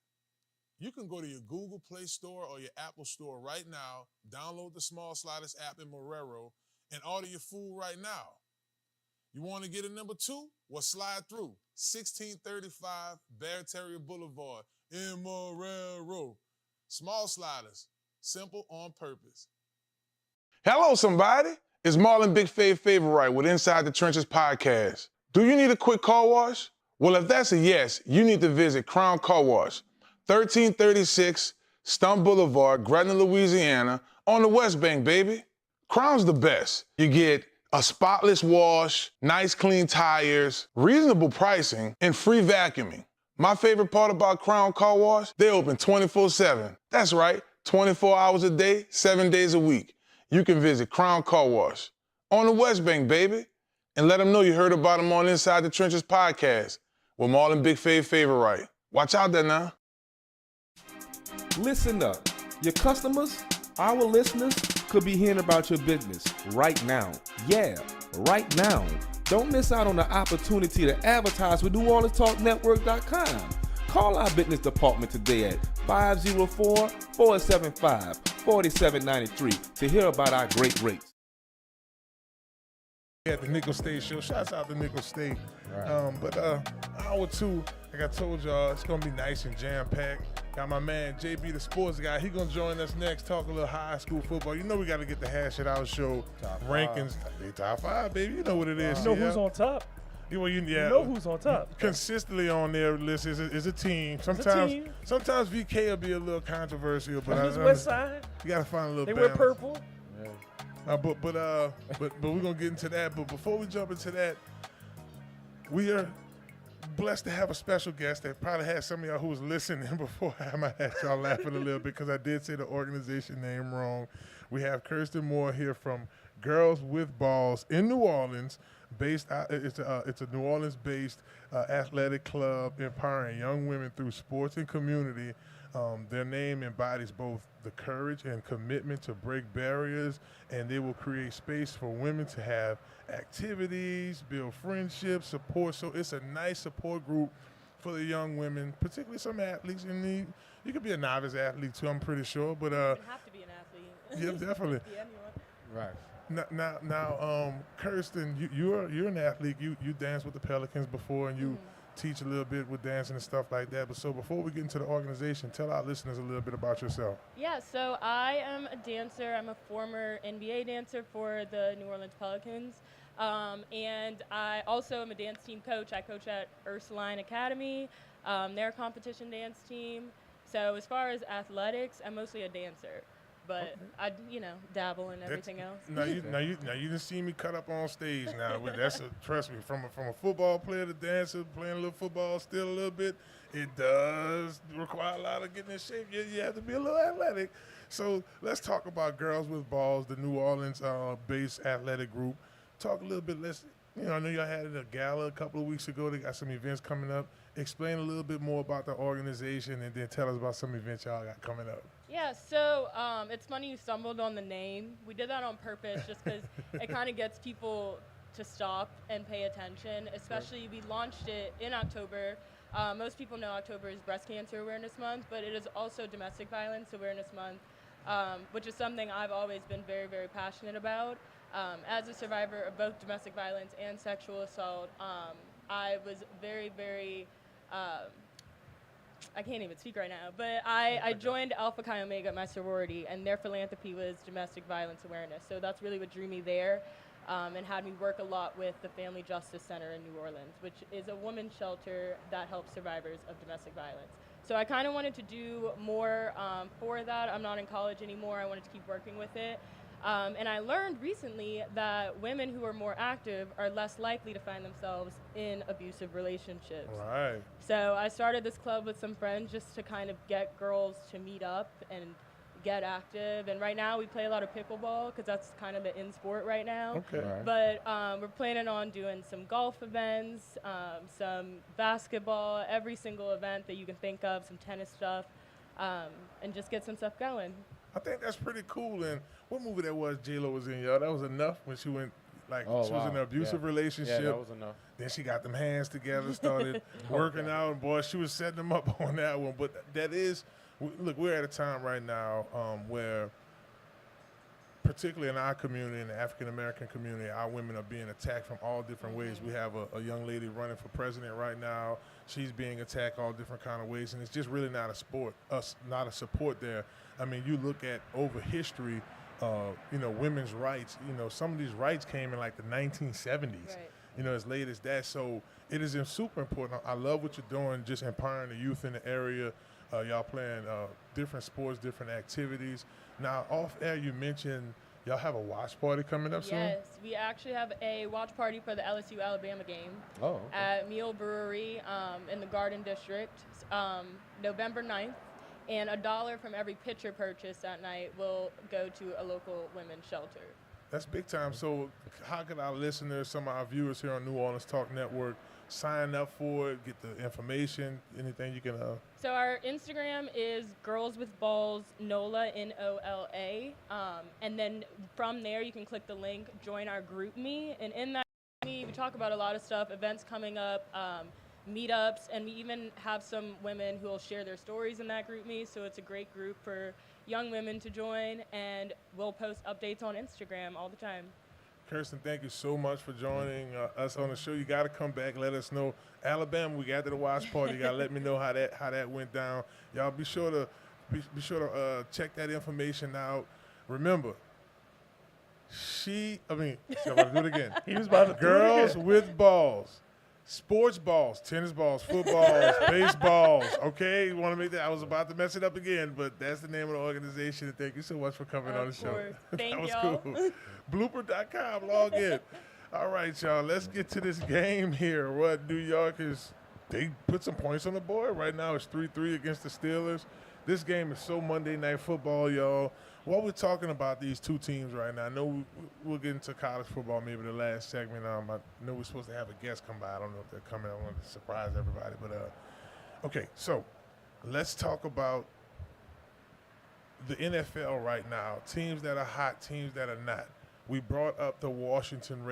Speaker 1: You can go to your Google Play Store or your Apple Store right now, download the Small Sliders app in Marrero, and order your food right now. You want to get a number 2? Well, slide through. 1635 Barataria Boulevard in Marrero. Small Sliders, simple on purpose. Hello, somebody. It's Marlon Big Favorite with Inside the Trenches podcast. Do you need a quick car wash? Well, if that's a yes, you need to visit Crown Car Wash, 1336 Stumpf Boulevard, Gretna, Louisiana, on the West Bank, baby. Crown's the best. You get a spotless wash, nice clean tires, reasonable pricing, and free vacuuming. My favorite part about Crown Car Wash, they open 24/7. That's right, 24 hours a day, 7 days a week. You can visit Crown Car Wash on the West Bank, baby, and let them know you heard about them on Inside the Trenches podcast with Marlon Big Favorite. Watch out there now.
Speaker 7: Listen up. Your customers, our listeners, could be hearing about your business right now. Yeah, right now. Don't miss out on the opportunity to advertise with NewOrleansTalkNetwork.com. Call our business department today at 504-475-4793 to hear about our great rates.
Speaker 1: At the Nickel State show. Shouts out to Nickel State. Right. Hour 2, like I told y'all, it's going to be nice and jam-packed. Got my man, JB, the sports guy. He going to join us next, talk a little high school football. You know we got to get the Hash It Out show
Speaker 2: top
Speaker 1: rankings. Top 5, baby. You know what it is.
Speaker 3: You know who's on top?
Speaker 1: Well,
Speaker 3: You know who's on top.
Speaker 1: Consistently on their list is a team. Sometimes
Speaker 3: team.
Speaker 1: sometimes VK will be a little controversial, but
Speaker 3: Just West Side.
Speaker 1: you gotta find a little.
Speaker 3: They
Speaker 1: balance.
Speaker 3: wear purple.
Speaker 1: But we're gonna get into that. But before we jump into that, we are blessed to have a special guest that probably had some of y'all who was listening before I might have y'all laughing a little bit because I did say the organization name wrong. We have Kirsten Moore here from Girls with Balls in New Orleans. It's a New Orleans-based athletic club empowering young women through sports and community. Their name embodies both the courage and commitment to break barriers, and they will create space for women to have activities, build friendships, support. So it's a nice support group for the young women, particularly some athletes in need. You could be a novice athlete too, I'm pretty sure. But
Speaker 9: you have to be an athlete.
Speaker 1: Yeah, definitely.
Speaker 9: Be anyone.
Speaker 2: Right.
Speaker 1: Now, Kirsten, you're an athlete. You danced with the Pelicans before, and you teach a little bit with dancing and stuff like that. But so before we get into the organization, tell our listeners a little bit about yourself.
Speaker 9: Yeah, so I am a dancer. I'm a former NBA dancer for the New Orleans Pelicans. And I also am a dance team coach. I coach at Ursuline Academy. They're a competition dance team. So as far as athletics, I'm mostly a dancer. But I, dabble in everything else.
Speaker 1: Now you didn't see me cut up on stage. Now trust me, from a football player to dancer, playing a little football still a little bit, it does require a lot of getting in shape. You have to be a little athletic. So let's talk about Girls with Balls, the New Orleans based athletic group. Talk a little bit. I know y'all had a gala a couple of weeks ago. They got some events coming up. Explain a little bit more about the organization, and then tell us about some events y'all got coming up.
Speaker 9: Yeah, so it's funny you stumbled on the name. We did that on purpose just because it kind of gets people to stop and pay attention, especially we launched it in October. Most people know October is Breast Cancer Awareness Month, but it is also Domestic Violence Awareness Month, which is something I've always been very, very passionate about. As a survivor of both domestic violence and sexual assault, I was very, very I can't even speak right now, but I joined Alpha Chi Omega, my sorority, and their philanthropy was domestic violence awareness. So that's really what drew me there and had me work a lot with the Family Justice Center in New Orleans, which is a women's shelter that helps survivors of domestic violence. So I kind of wanted to do more for that. I'm not in college anymore. I wanted to keep working with it. And I learned recently that women who are more active are less likely to find themselves in abusive relationships.
Speaker 1: Right.
Speaker 9: So I started this club with some friends just to kind of get girls to meet up and get active. And right now we play a lot of pickleball because that's kind of the in sport right now.
Speaker 1: Okay.
Speaker 2: Right.
Speaker 9: But we're planning on doing some golf events, some basketball, every single event that you can think of, some tennis stuff, and just get some stuff going.
Speaker 1: I think that's pretty cool. And what movie that was J-Lo was in, y'all? That was enough when she went, she was in an abusive relationship.
Speaker 2: Yeah, that was enough.
Speaker 1: Then she got them hands together, started working out, and boy, she was setting them up on that one. But that is, look, we're at a time right now where, particularly in our community, in the African-American community, our women are being attacked from all different ways. We have a young lady running for president right now. She's being attacked all different kind of ways, and it's just really not a support there. I mean, you look at over history, women's rights, some of these rights came in like the 1970s,
Speaker 9: Right.
Speaker 1: As late as that. So it is super important. I love what you're doing, just empowering the youth in the area. Y'all playing different sports, different activities. Now, off air, you mentioned y'all have a watch party coming up soon?
Speaker 9: Yes, we actually have a watch party for the LSU-Alabama game at Meal Brewery in the Garden District, November 9th. And $1 from every pitcher purchase that night will go to a local women's shelter.
Speaker 1: That's big time. So how could our listeners, some of our viewers here on New Orleans Talk Network, sign up for it, get the information, anything you can
Speaker 9: So our Instagram is Girls with Balls NOLA, N-O-L-A. And then from there you can click the link, join our group me. And in that we talk about a lot of stuff, events coming up, meetups, and we even have some women who will share their stories in that group me. So it's a great group for young women to join, and we'll post updates on Instagram all the time.
Speaker 1: Kirsten, thank you so much for joining us on the show. You got to come back. Let us know. Alabama, we got to the watch party. You got to let me know how that went down. Y'all be sure to check that information out. Remember, I'm about to do it again.
Speaker 3: He was about to
Speaker 1: Girls
Speaker 3: do it again.
Speaker 1: with Balls. Sports balls, tennis balls, footballs, baseballs. Okay, you want to make that? I was about to mess it up again, but that's the name of the organization. Thank you so much for coming on the show.
Speaker 9: Thank
Speaker 1: that was
Speaker 9: y'all.
Speaker 1: cool. Blooper.com, log in. All right, y'all, let's get to this game here. What New York they put some points on the board. Right now it's 3-3 against the Steelers. This game is so Monday Night Football, y'all. While we're talking about these two teams right now, I know we'll get into college football maybe the last segment. I know we're supposed to have a guest come by. I don't know if they're coming. I want to surprise everybody. But, okay, so let's talk about the NFL right now. Teams that are hot, teams that are not. We brought up the Washington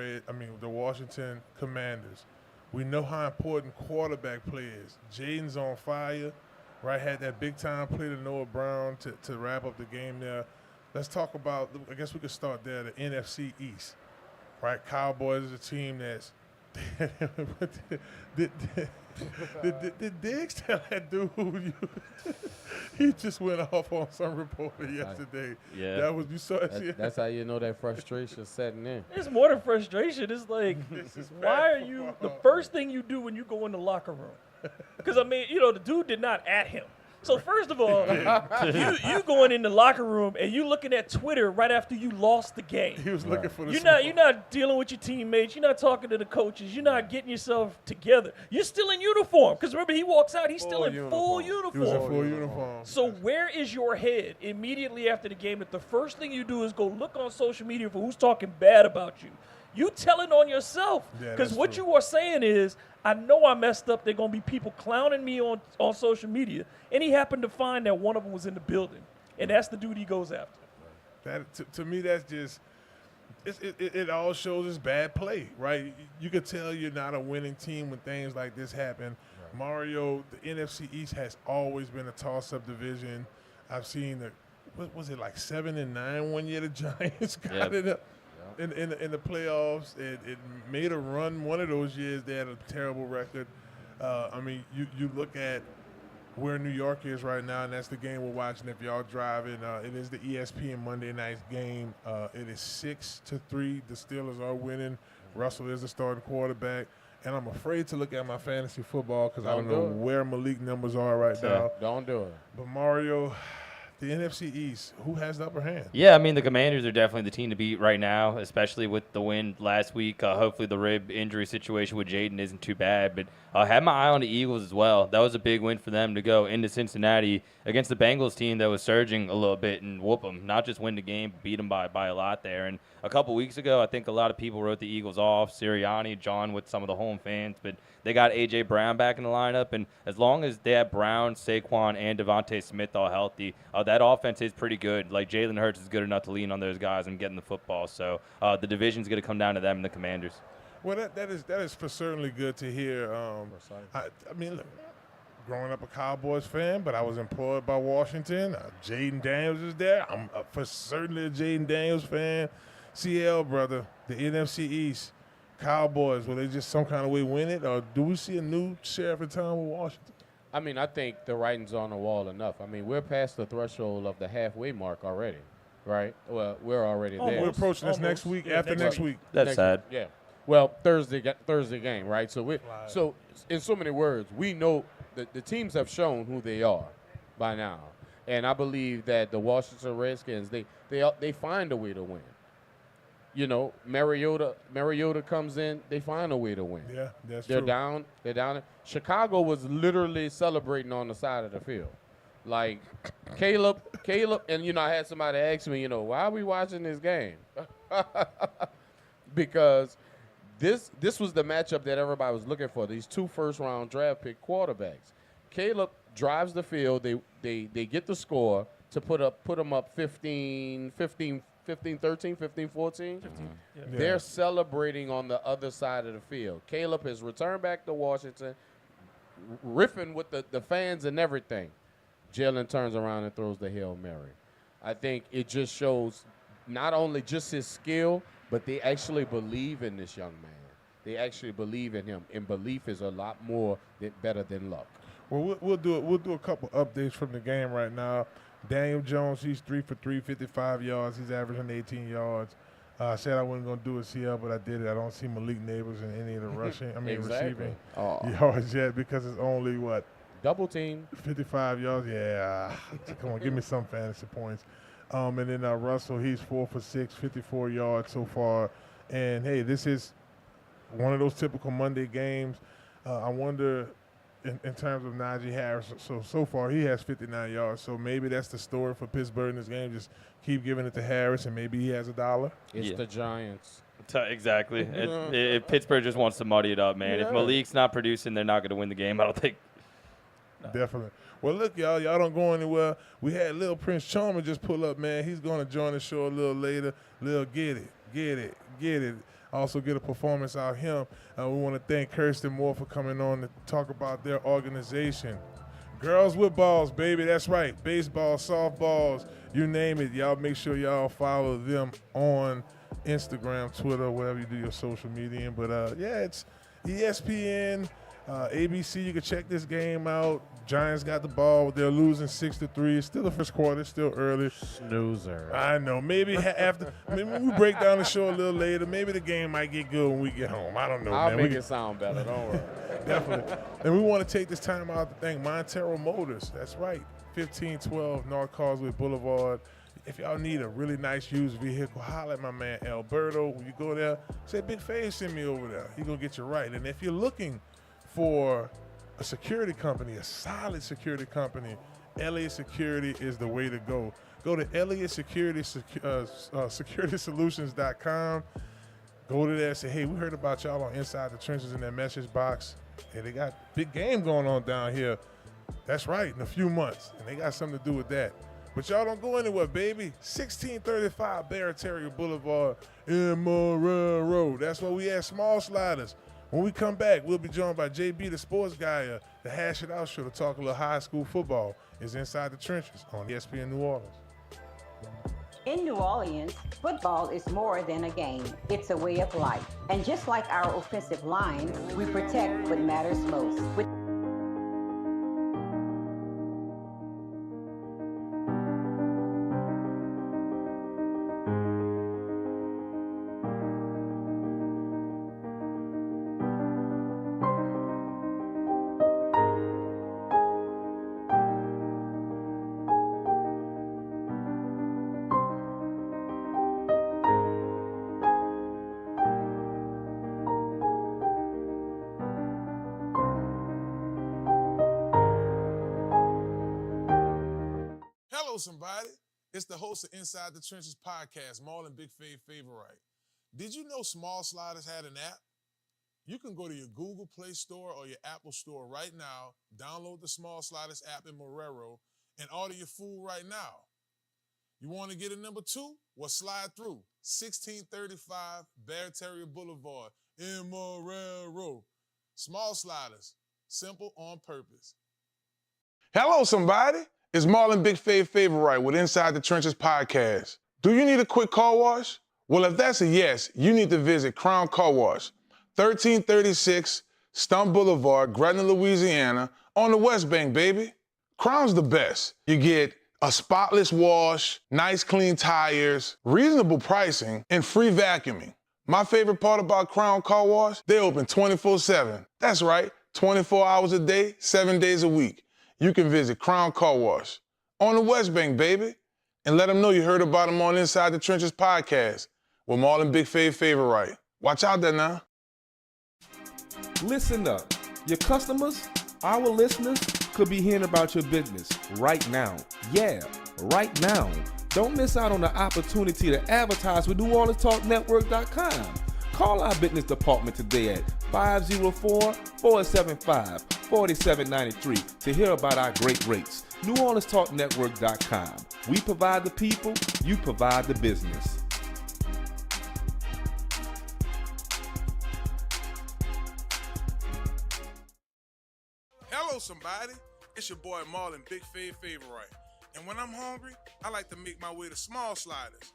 Speaker 1: Commanders. We know how important quarterback play is. Jaden's on fire, right? Had that big-time play to Noah Brown to wrap up the game there. Let's talk about, I guess we could start there, the NFC East, right? Cowboys is a team that's did Diggs tell that dude he just went off on some reporter yesterday?
Speaker 4: Yeah.
Speaker 1: That was, you saw it.
Speaker 2: That's how you know that frustration setting in.
Speaker 3: It's more than frustration. It's like, why are you the first thing you do when you go in the locker room? Because, I mean, the dude did not at him. So, first of all, you going in the locker room and you looking at Twitter right after you lost the game.
Speaker 1: He was looking for the
Speaker 3: You're not dealing with your teammates. You're not talking to the coaches. You're not getting yourself together. You're still in uniform. Because remember, he walks out, he's still in full uniform.
Speaker 1: He was in full uniform.
Speaker 3: So where is your head immediately after the game that the first thing you do is go look on social media for who's talking bad about you? You telling on yourself. Because what you are saying is, I know I messed up. There are going to be people clowning me on social media. And he happened to find that one of them was in the building. And that's the dude he goes after.
Speaker 1: That to me, that's just it all shows it's bad play, right? You could tell you're not a winning team when things like this happen. Right. Mario, the NFC East has always been a toss-up division. I've seen what was it, like 7-9 one year the Giants got it up. In the playoffs, it made a run. One of those years they had a terrible record. I mean, you look at where New York is right now, and that's the game we're watching. If y'all driving, it is the ESPN Monday night game. It is 6-3. The Steelers are winning. Russell is the starting quarterback, and I'm afraid to look at my fantasy football because I don't know where Malik numbers are right now.
Speaker 2: Don't do it.
Speaker 1: But Mario, the NFC East, who has the upper hand?
Speaker 4: Yeah, I mean, the Commanders are definitely the team to beat right now, especially with the win last week. Hopefully the rib injury situation with Jaden isn't too bad. But I had my eye on the Eagles as well. That was a big win for them to go into Cincinnati against the Bengals team that was surging a little bit and whoop them. Not just win the game, but beat them by a lot there. And a couple weeks ago, I think a lot of people wrote the Eagles off, Sirianni, John with some of the home fans. But they got A.J. Brown back in the lineup, and as long as they have Brown, Saquon, and Devontae Smith all healthy, that offense is pretty good. Like, Jalen Hurts is good enough to lean on those guys and getting the football. So the division's going to come down to them and the Commanders.
Speaker 1: Well, that is for certainly good to hear. I mean, look, growing up a Cowboys fan, but I was employed by Washington. Jaden Daniels is there. I'm for certainly a Jaden Daniels fan. CL, brother, the NFC East. Cowboys, will they just some kind of way win it, or do we see a new sheriff in town with Washington?
Speaker 2: I mean, I think the writing's on the wall enough. I mean, we're past the threshold of the halfway mark already, right? Well, we're already there.
Speaker 1: We're approaching this next week, after next week.
Speaker 4: That's sad.
Speaker 2: Yeah. Well, Thursday game, right? So so in so many words, we know that the teams have shown who they are by now, and I believe that the Washington Redskins they find a way to win. You know, Mariota comes in, they find a way to win.
Speaker 1: Yeah, that's
Speaker 2: true. They're down. Chicago was literally celebrating on the side of the field. Like, Caleb, and, I had somebody ask me, why are we watching this game? Because this was the matchup that everybody was looking for, these two first-round draft pick quarterbacks. Caleb drives the field. They get the score to put them up 15-13, 15-14.
Speaker 3: Yeah.
Speaker 2: They're celebrating on the other side of the field. Caleb has returned back to Washington, riffing with the fans and everything. Jalen turns around and throws the Hail Mary. I think it just shows not only just his skill, but they actually believe in this young man. They actually believe in him, and belief is a lot more better than luck.
Speaker 1: Well, we'll do a couple updates from the game right now. Daniel Jones, he's 3 for 3, 55 yards. He's averaging 18 yards. I said I wasn't going to do a CL, but I did it. I don't see Malik Neighbors in any of the receiving yards yet because it's only, what?
Speaker 2: Double team.
Speaker 1: 55 yards? Yeah. Come on, give me some fantasy points. And then Russell, he's 4 for 6, 54 yards so far. And, hey, this is one of those typical Monday games. I wonder in terms of Najee Harris. So far he has 59 yards. So maybe that's the story for Pittsburgh in this game. Just keep giving it to Harris, and maybe he has $1.
Speaker 2: It's the Giants.
Speaker 4: Exactly. Pittsburgh just wants to muddy it up, man.
Speaker 2: Yeah.
Speaker 4: If Malik's not producing, they're not going to win the game, I don't think.
Speaker 1: Definitely. Well, look, y'all don't go anywhere. We had Lil Prince Charmer just pull up, man. He's going to join the show a little later. Lil, get it. Also get a performance out of him. We want to thank Kirsten Moore for coming on to talk about their organization. Girls with Balls, baby. That's right. Baseball, softballs, you name it. Y'all make sure y'all follow them on Instagram, Twitter, wherever you do your social media. But, it's ESPN, ABC. You can check this game out. Giants got the ball. They're losing 6-3. It's still the first quarter. It's still early.
Speaker 2: Snoozer.
Speaker 1: I know. Maybe maybe we break down the show a little later. Maybe the game might get good when we get home. I don't know,
Speaker 2: I'll
Speaker 1: man.
Speaker 2: make it sound better. Don't worry.
Speaker 1: Definitely. And we want to take this time out to thank Montero Motors. That's right. 1512 North Causeway Boulevard. If y'all need a really nice used vehicle, holler at my man Alberto. When you go there, say Big Fave send me over there. He's going to get you right. And if you're looking for a security company, a solid security company, Elliott Security is the way to go. Go to elliottsecuritysolutions.com. Go to there and say, hey, we heard about y'all on Inside the Trenches in that message box. Hey, they got big game going on down here. That's right, in a few months. And they got something to do with that. But y'all don't go anywhere, baby. 1635 Barataria Boulevard in Marrero. That's where we at, Small Sliders. When we come back, we'll be joined by JB, the sports guy, the Hash It Out show to talk a little high school football. It's Inside the Trenches on ESPN New Orleans.
Speaker 10: In New Orleans, football is more than a game. It's a way of life. And just like our offensive line, we protect what matters most.
Speaker 1: Hello, somebody. It's the host of Inside the Trenches podcast, Marlon Big Fave Favorite. Did you know Small Sliders had an app? You can go to your Google Play Store or your Apple Store right now, download the Small Sliders app in Marrero, and order your food right now. You want to get a number 2? Well, slide through 1635 Barataria Boulevard in Marrero. Small Sliders, simple on purpose. Hello, somebody. It's Marlon Big Fave Favorite with Inside the Trenches podcast. Do you need a quick car wash? Well, if that's a yes, you need to visit Crown Car Wash, 1336 Stumpf Boulevard, Gretna, Louisiana, on the West Bank, baby. Crown's the best. You get a spotless wash, nice clean tires, reasonable pricing, and free vacuuming. My favorite part about Crown Car Wash, they open 24/7. That's right, 24 hours a day, 7 days a week. You can visit Crown Car Wash on the West Bank, baby, and let them know you heard about them on Inside the Trenches podcast with Marlon Big Fave Favorite. Watch out there now.
Speaker 7: Listen up. Your customers, our listeners, could be hearing about your business right now. Yeah, right now. Don't miss out on the opportunity to advertise with NewOrleansTalkNetwork.com. Call our business department today at 504-475-4793 to hear about our great rates. NewOrleansTalkNetwork.com. We provide the people, you provide the business.
Speaker 1: Hello, somebody. It's your boy Marlon Big Fave Favorite. And when I'm hungry, I like to make my way to Small Sliders,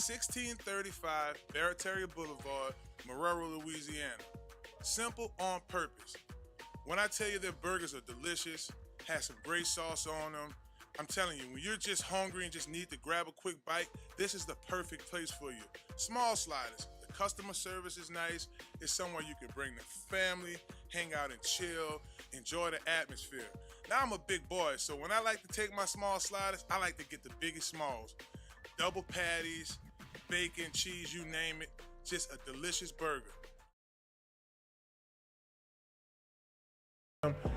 Speaker 1: 1635 Barataria Boulevard, Marrero, Louisiana. Simple on purpose. When I tell you their burgers are delicious, have some great sauce on them, I'm telling you, when you're just hungry and just need to grab a quick bite, this is the perfect place for you. Small Sliders. The customer service is nice. It's somewhere you can bring the family, hang out and chill, enjoy the atmosphere. Now I'm a big boy, so when I like to take my Small Sliders, I like to get the biggest smalls. Double patties, bacon, cheese, you name it. Just a delicious burger.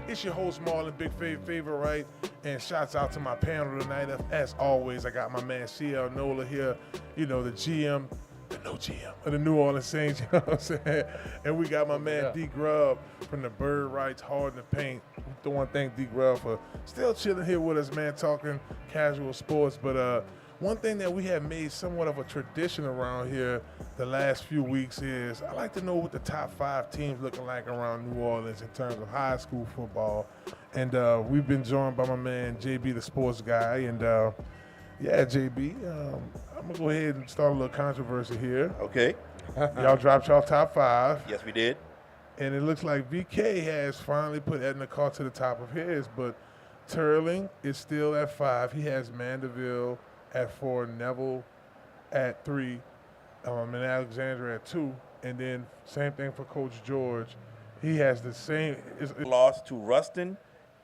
Speaker 1: It's your host, Marlon, Big Favor, Wright, and shouts out to my panel tonight. As always, I got my man CL Nola here, you know, the GM, the no GM of the New Orleans Saints, you know what I'm saying? And we got my man D Grub from the Bird Rights, Hard in the Paint. We want to thank D Grub for still chilling here with us, man, talking casual sports. But one thing that we have made somewhat of a tradition around here the last few weeks is I like to know what the top 5 teams looking like around New Orleans in terms of high school football. And we've been joined by my man JB, the sports guy. And yeah, JB, I'm going to go ahead and start a little controversy here.
Speaker 11: Okay.
Speaker 1: Y'all dropped y'all top 5.
Speaker 11: Yes, we did.
Speaker 1: And it looks like VK has finally put Edna Carr to the top of his, but Turling is still at 5. He has Mandeville at 4, Neville at 3, and Alexandria at 2, and then same thing for Coach George. He has the same.
Speaker 11: Lost to Ruston.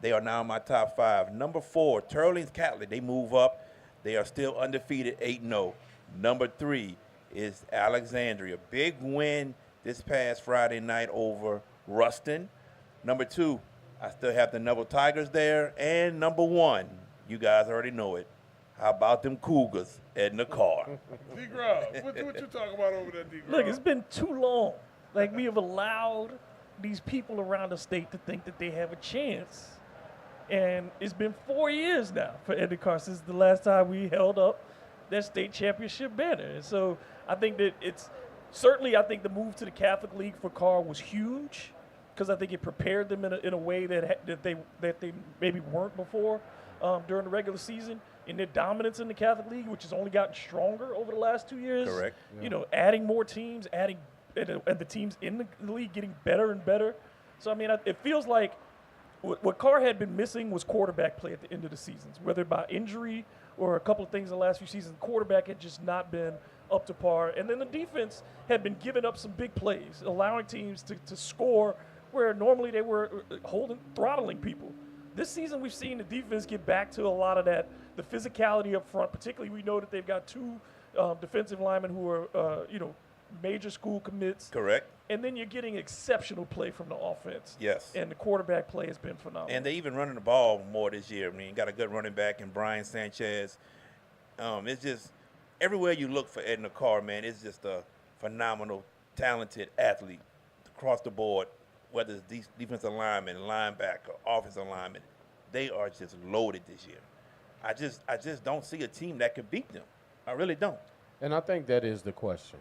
Speaker 11: They are now in my top 5. Number 4, Turling's Catholic. They move up. They are still undefeated, 8-0. Number 3 is Alexandria. Big win this past Friday night over Ruston. Number 2, I still have the Neville Tigers there. And number 1, you guys already know it. How about them Cougars in the car?
Speaker 1: D-Grub, what you talking about over there, D-Grub?
Speaker 3: Look, it's been too long. Like, we have allowed these people around the state to think that they have a chance. And it's been 4 years now for Edna Carr since the last time we held up that state championship banner. And so I think that I think the move to the Catholic League for Carr was huge because I think it prepared them in a way that they maybe weren't before during the regular season. In their dominance in the Catholic League, which has only gotten stronger over the last 2 years.
Speaker 11: Correct.
Speaker 3: Yeah. You know, adding more teams, and the teams in the league getting better and better. So, I mean, it feels like what Carr had been missing was quarterback play at the end of the seasons, whether by injury or a couple of things in the last few seasons. Quarterback had just not been up to par. And then the defense had been giving up some big plays, allowing teams to score where normally they were throttling people. This season, we've seen the defense get back to a lot of that, the physicality up front. Particularly, we know that they've got 2 defensive linemen who are, major school commits.
Speaker 11: Correct.
Speaker 3: And then you're getting exceptional play from the offense.
Speaker 11: Yes.
Speaker 3: And the quarterback play has been phenomenal.
Speaker 11: And they even running the ball more this year. I mean, you got a good running back in Brian Sanchez. It's just everywhere you look for Edna Carr, man, it's just a phenomenal, talented athlete across the board. Whether it's these defensive linemen, linebacker, offensive linemen, they are just loaded this year. I just don't see a team that could beat them. I really don't.
Speaker 2: And I think that is the question.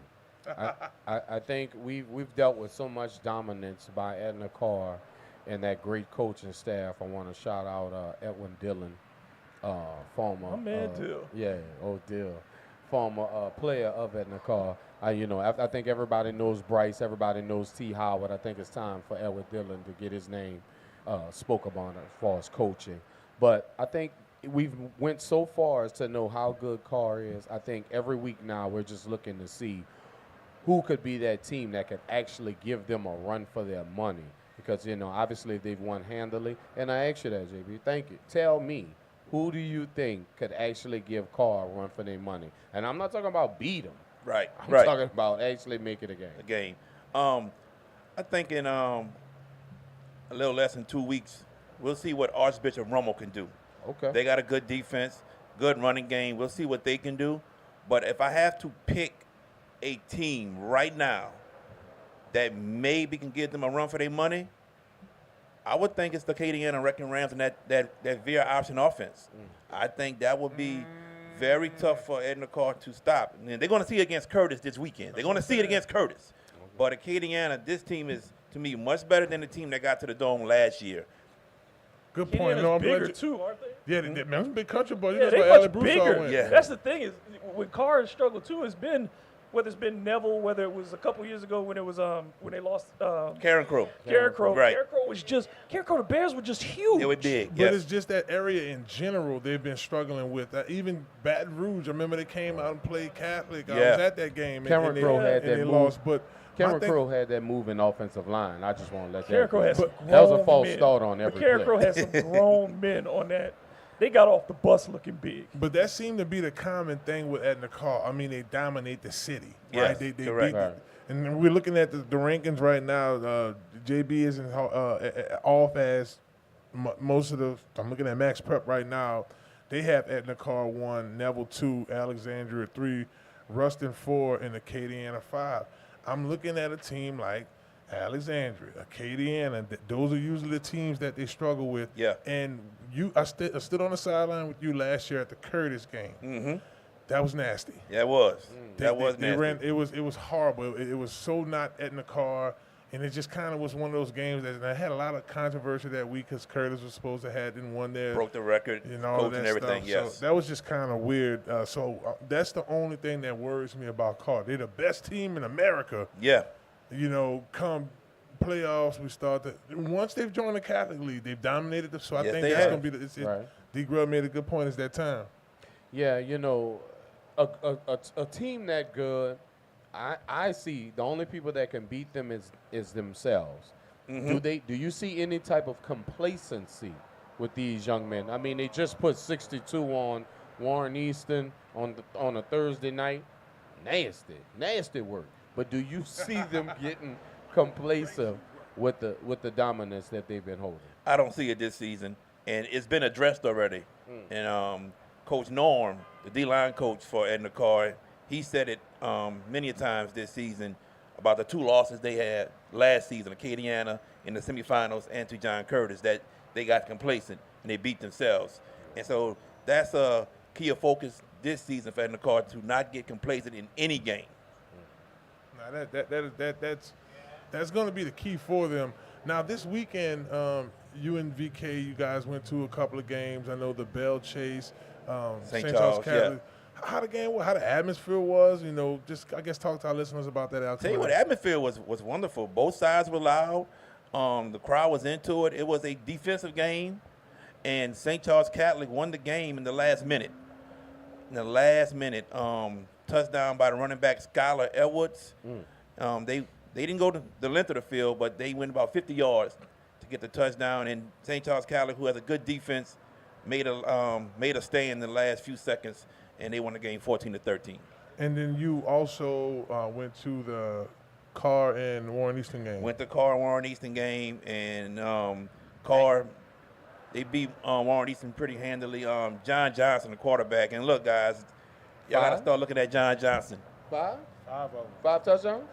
Speaker 2: I think we've dealt with so much dominance by Edna Carr and that great coaching staff. I want to shout out Edwin Dillon, former.
Speaker 3: My man Dill.
Speaker 2: Yeah, Dill. Former player of Edna Carr. I think everybody knows Bryce. Everybody knows T. Howard. I think it's time for Edward Dillon to get his name spoke about as far as coaching. But I think we've went so far as to know how good Carr is. I think every week now we're just looking to see who could be that team that could actually give them a run for their money. Because, obviously they've won handily. And I ask you that, JB. Thank you. Tell me, who do you think could actually give Carr a run for their money? And I'm not talking about beat them.
Speaker 11: Right.
Speaker 2: I'm talking about actually make it a game.
Speaker 11: A game. I think in a little less than 2 weeks, we'll see what Archbishop Rummel can do.
Speaker 2: Okay.
Speaker 11: They got a good defense, good running game. We'll see what they can do. But if I have to pick a team right now that maybe can give them a run for their money, I would think it's the Acadiana Wrecking Rams and that veer option offense. I think that would be very tough for Edna Carr to stop. And they're going to see it against Curtis this weekend. They're going to see it against Curtis. But Acadiana, this team is, to me, much better than the team that got to the Dome last year.
Speaker 1: Good point.
Speaker 3: Acadiana's bigger, too, aren't they?
Speaker 1: Yeah, man, big country boy.
Speaker 3: Yeah, they're much bigger. Yeah. That's the thing is, when Carr has struggled, too, has been whether it's been Neville, whether it was a couple years ago when it was when they lost
Speaker 11: Karen Crow.
Speaker 3: Karen Crow.
Speaker 11: Right.
Speaker 3: Karen Crow, the Bears were just huge.
Speaker 11: They were big.
Speaker 1: But
Speaker 11: Yes.
Speaker 1: it's just that area in general they've been struggling with. Even Baton Rouge, I remember they came out and played Catholic. I
Speaker 11: Yeah.
Speaker 1: was at that game.
Speaker 2: Cameron Crowe had
Speaker 1: and
Speaker 2: that
Speaker 1: they
Speaker 2: move.
Speaker 1: lost. But
Speaker 2: Cameron Crowe had that moving offensive line. I just want to let
Speaker 3: Karen
Speaker 2: that
Speaker 3: Crow
Speaker 2: go.
Speaker 3: had some
Speaker 2: That was a
Speaker 3: grown
Speaker 2: false
Speaker 3: men.
Speaker 2: start on
Speaker 3: But
Speaker 2: every
Speaker 3: Karen
Speaker 2: play.
Speaker 3: Crow had some grown men on that. They got off the bus looking big.
Speaker 1: But that seemed to be the common thing with Edna Carr. I mean, they dominate the city.
Speaker 11: Yes,
Speaker 1: right? They
Speaker 11: correct.
Speaker 1: beat
Speaker 2: Right.
Speaker 1: And we're looking at the rankings right now. JB isn't off as most of the. I'm looking at Max Prep right now. They have Edna Carr 1, Neville 2, Alexandria 3, Ruston 4, and Acadiana 5. I'm looking at a team like Alexandria, Acadiana. Those are usually the teams that they struggle with.
Speaker 11: Yeah.
Speaker 1: And I stood on the sideline with you last year at the Curtis game.
Speaker 11: Mm-hmm.
Speaker 1: That was nasty.
Speaker 11: Yeah, it was. That was
Speaker 1: They
Speaker 11: nasty.
Speaker 1: it was horrible. It was so not Edna Carr, and it just kind of was one of those games that had a lot of controversy that week because Curtis was supposed to have and won there.
Speaker 11: Broke the record,
Speaker 1: And all
Speaker 11: coach
Speaker 1: of that
Speaker 11: and everything,
Speaker 1: stuff.
Speaker 11: yes.
Speaker 1: So that was just kind of weird. That's the only thing that worries me about Carr. They're the best team in America.
Speaker 11: Yeah.
Speaker 1: Come playoffs, we start once they've joined the Catholic League, they've dominated the. So I
Speaker 11: Yes,
Speaker 1: think
Speaker 11: they
Speaker 1: that's
Speaker 11: have.
Speaker 1: going to be
Speaker 2: Right.
Speaker 1: D. Grub made a good point. It's that time.
Speaker 2: Yeah, a team that good, I see the only people that can beat them is themselves.
Speaker 11: Mm-hmm.
Speaker 2: Do you see any type of complacency with these young men? I mean, they just put 62 on Warren Easton on a Thursday night. Nasty work. But do you see them getting complacent with the dominance that they've been holding?
Speaker 11: I don't see it this season, and it's been addressed already. And Coach Norm, the D-line coach for Edna Carr, he said it many times this season about the 2 losses they had last season, Acadiana in the semifinals and to John Curtis, that they got complacent and they beat themselves. And so that's a key of focus this season for Edna Carr, to not get complacent in any game.
Speaker 1: Now that's going to be the key for them. Now this weekend, you and VK, you guys went to a couple of games. I know the Bell Chase,
Speaker 11: St.
Speaker 1: St.
Speaker 11: Charles,
Speaker 1: Catholic. How the atmosphere was. Just I guess talk to our listeners about that.
Speaker 11: Tell you what, the atmosphere was wonderful. Both sides were loud. The crowd was into it. It was a defensive game, and St. Charles Catholic won the game in the last minute. In the last minute, touchdown by the running back Skylar Edwards. They didn't go to the length of the field, but they went about 50 yards to get the touchdown. And St. Charles Catholic, who has a good defense, made a stand in the last few seconds, and they won the game 14-13.
Speaker 1: And then you also went to the Carr and Warren Easton game.
Speaker 11: Went to Carr and Warren Easton game, and Carr, they beat Warren Easton pretty handily. John Johnson, the quarterback. And look, guys, y'all got to start looking at John Johnson.
Speaker 2: 5?
Speaker 1: 5 of them.
Speaker 2: 5 touchdowns?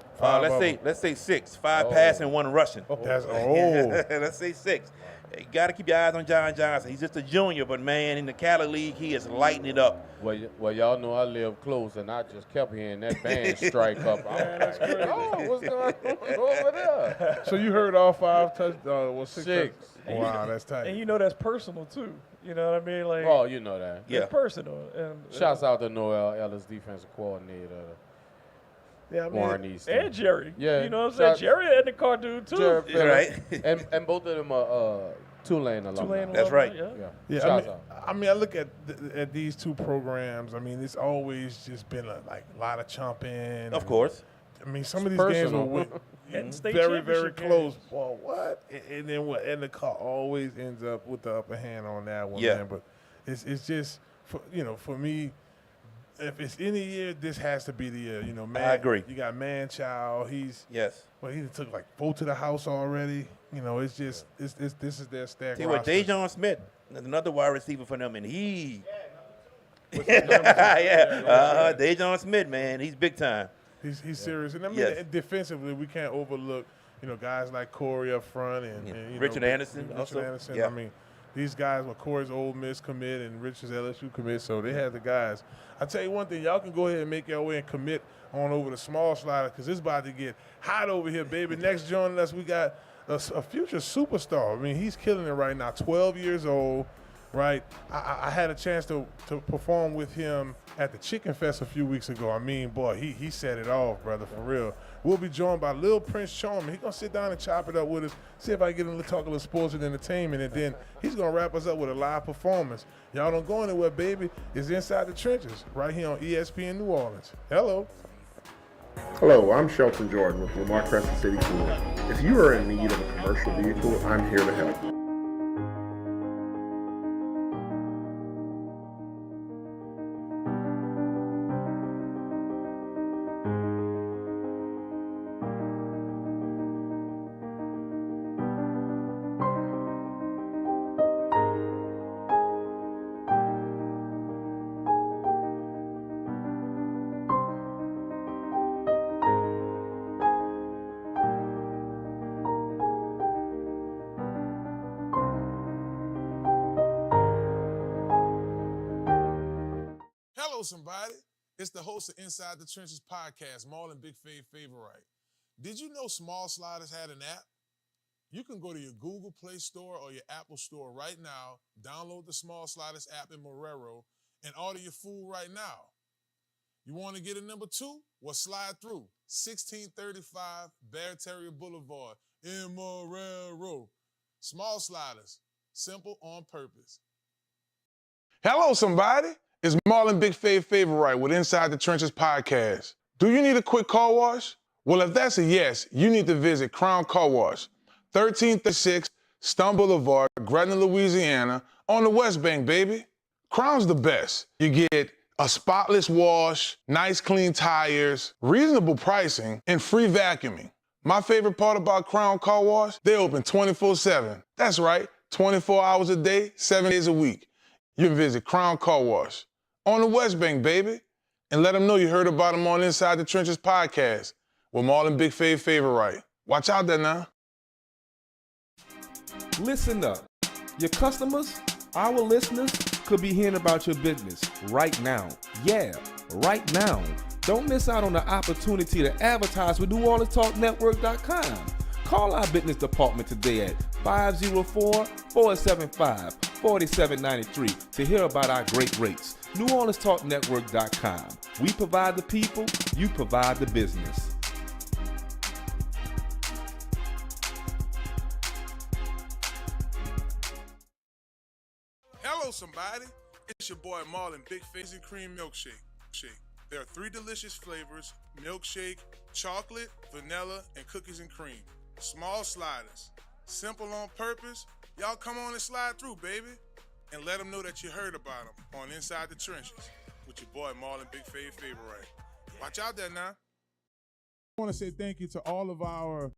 Speaker 11: Let's say 6. 5 passing, 1 rushing. Let's say 6. You got to keep your eyes on John Johnson. He's just a junior, but man, in the Catholic League, he is lighting it up.
Speaker 2: Well, y'all know I live close, and I just kept hearing that band strike up. That's crazy. Oh, what's going on over there?
Speaker 1: So you heard all 5 touchdowns? 6?
Speaker 2: 6.
Speaker 1: Wow, that's tight.
Speaker 3: And that's personal too. You know what I mean? Like,
Speaker 2: Oh, you know that.
Speaker 11: Yeah.
Speaker 3: it's personal. And
Speaker 2: Shouts out to Noel Ellis, defensive coordinator.
Speaker 1: Yeah, I mean,
Speaker 2: Warren Easton.
Speaker 3: and Jerry.
Speaker 2: Yeah.
Speaker 3: You know what I'm saying?
Speaker 2: Shout-
Speaker 3: Jerry had the car dude too.
Speaker 2: Jared
Speaker 11: Right.
Speaker 2: Phillips. and both of them are Tulane alumni.
Speaker 3: Tulane
Speaker 11: That's
Speaker 3: alumni,
Speaker 11: right.
Speaker 3: Yeah.
Speaker 1: Yeah,
Speaker 2: Shouts
Speaker 1: I mean, I look at these 2 programs. I mean, it's always just been a lot of chomping.
Speaker 11: Of course.
Speaker 1: I mean, some of these
Speaker 2: personal.
Speaker 1: games are
Speaker 3: And state
Speaker 1: very, very
Speaker 3: championship
Speaker 1: close.
Speaker 3: games.
Speaker 1: Well, what? And then what? And the car always ends up with the upper hand on that one.
Speaker 11: Yeah.
Speaker 1: Man. But it's just for me. If it's any year, this has to be the year. Man.
Speaker 11: I agree.
Speaker 1: You got Man-Child.
Speaker 11: Yes.
Speaker 1: He took 4 to the house already. It's just this is their stack.
Speaker 11: Tell you what,
Speaker 1: roster.
Speaker 11: Dejon Smith, another wide receiver for them, and he. Dejon Smith, man, he's big time.
Speaker 1: He's serious. And I mean,
Speaker 11: Yes.
Speaker 1: defensively, we can't overlook, guys like Corey up front and
Speaker 11: Richard Anderson
Speaker 1: Richard
Speaker 11: also.
Speaker 1: Anderson.
Speaker 11: Yeah.
Speaker 1: I mean, these guys, Corey's Ole Miss commit and Richard's LSU commit, so they have the guys. I tell you one thing, y'all can go ahead and make your way and commit on over the small slider because it's about to get hot over here, baby. Next joining us, we got a future superstar. I mean, he's killing it right now. 12 years old. right? I had a chance to perform with him at the Chicken Fest a few weeks ago. I mean, boy, he set it off, brother, for real. We'll be joined by Lil Prince Charming. He's going to sit down and chop it up with us, see if I can get him to talk a little sports and entertainment, and then he's going to wrap us up with a live performance. Y'all don't go anywhere, baby. It's Inside the Trenches right here on ESPN New Orleans. Hello.
Speaker 12: Hello, I'm Shelton Jordan with Lamar Crescent City Ford. If you are in need of a commercial vehicle, I'm here to help.
Speaker 1: Hello, somebody. It's the host of Inside the Trenches podcast, Marlon Big Favorite. Did you know Small Sliders had an app? You can go to your Google Play Store or your Apple Store right now, download the Small Sliders app in Marrero, and order your food right now. You want to get a number 2? Well, slide through 1635 Barataria Boulevard in Marrero. Small Sliders, simple on purpose. Hello, somebody. It's Marlon Big Favorite with Inside the Trenches podcast. Do you need a quick car wash? Well, if that's a yes, you need to visit Crown Car Wash, 1336 Stumpf Boulevard, Gretna, Louisiana, on the West Bank, baby. Crown's the best. You get a spotless wash, nice clean tires, reasonable pricing, and free vacuuming. My favorite part about Crown Car Wash, they open 24/7. That's right, 24 hours a day, 7 days a week. You can visit Crown Car Wash on the West Bank, baby, and let them know you heard about them on Inside the Trenches podcast with Marlon Big Favorite. Watch out there now.
Speaker 7: Listen up. Your customers, our listeners, could be hearing about your business right now. Yeah, right now. Don't miss out on the opportunity to advertise with NewOrleansTalkNetwork.com. Call our business department today at 504-475-4793 to hear about our great rates. NewOrleansTalkNetwork.com. We provide the people, you provide the business.
Speaker 1: Hello, somebody. It's your boy Marlon Big Face and Cream Milkshake. There are 3 delicious flavors: milkshake, chocolate, vanilla, and cookies and cream. Small Sliders, simple on purpose. Y'all come on and slide through, baby, and let them know that you heard about them on Inside the Trenches with your boy Marlon Big Favorite. Watch out there now. I want to say thank you to all of our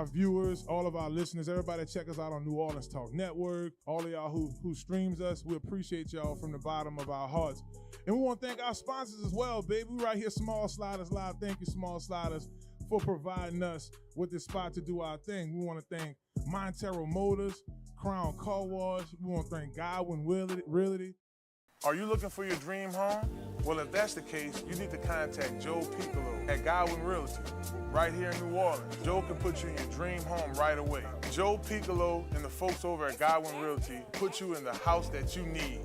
Speaker 1: viewers, all of our listeners, everybody that check us out on New Orleans Talk Network, all of y'all who streams us. We appreciate y'all from the bottom of our hearts. And we want to thank our sponsors as well, baby. We right here, Small Sliders Live. Thank you, Small Sliders, for providing us with this spot to do our thing. We want to thank Montero Motors, Crown Car Wash. We want to thank Godwyn Realty. Are you looking for your dream home? Well, if that's the case, you need to contact Joe Picolo at Godwyn Realty, right here in New Orleans. Joe can put you in your dream home right away. Joe Picolo and the folks over at Godwyn Realty put you in the house that you need.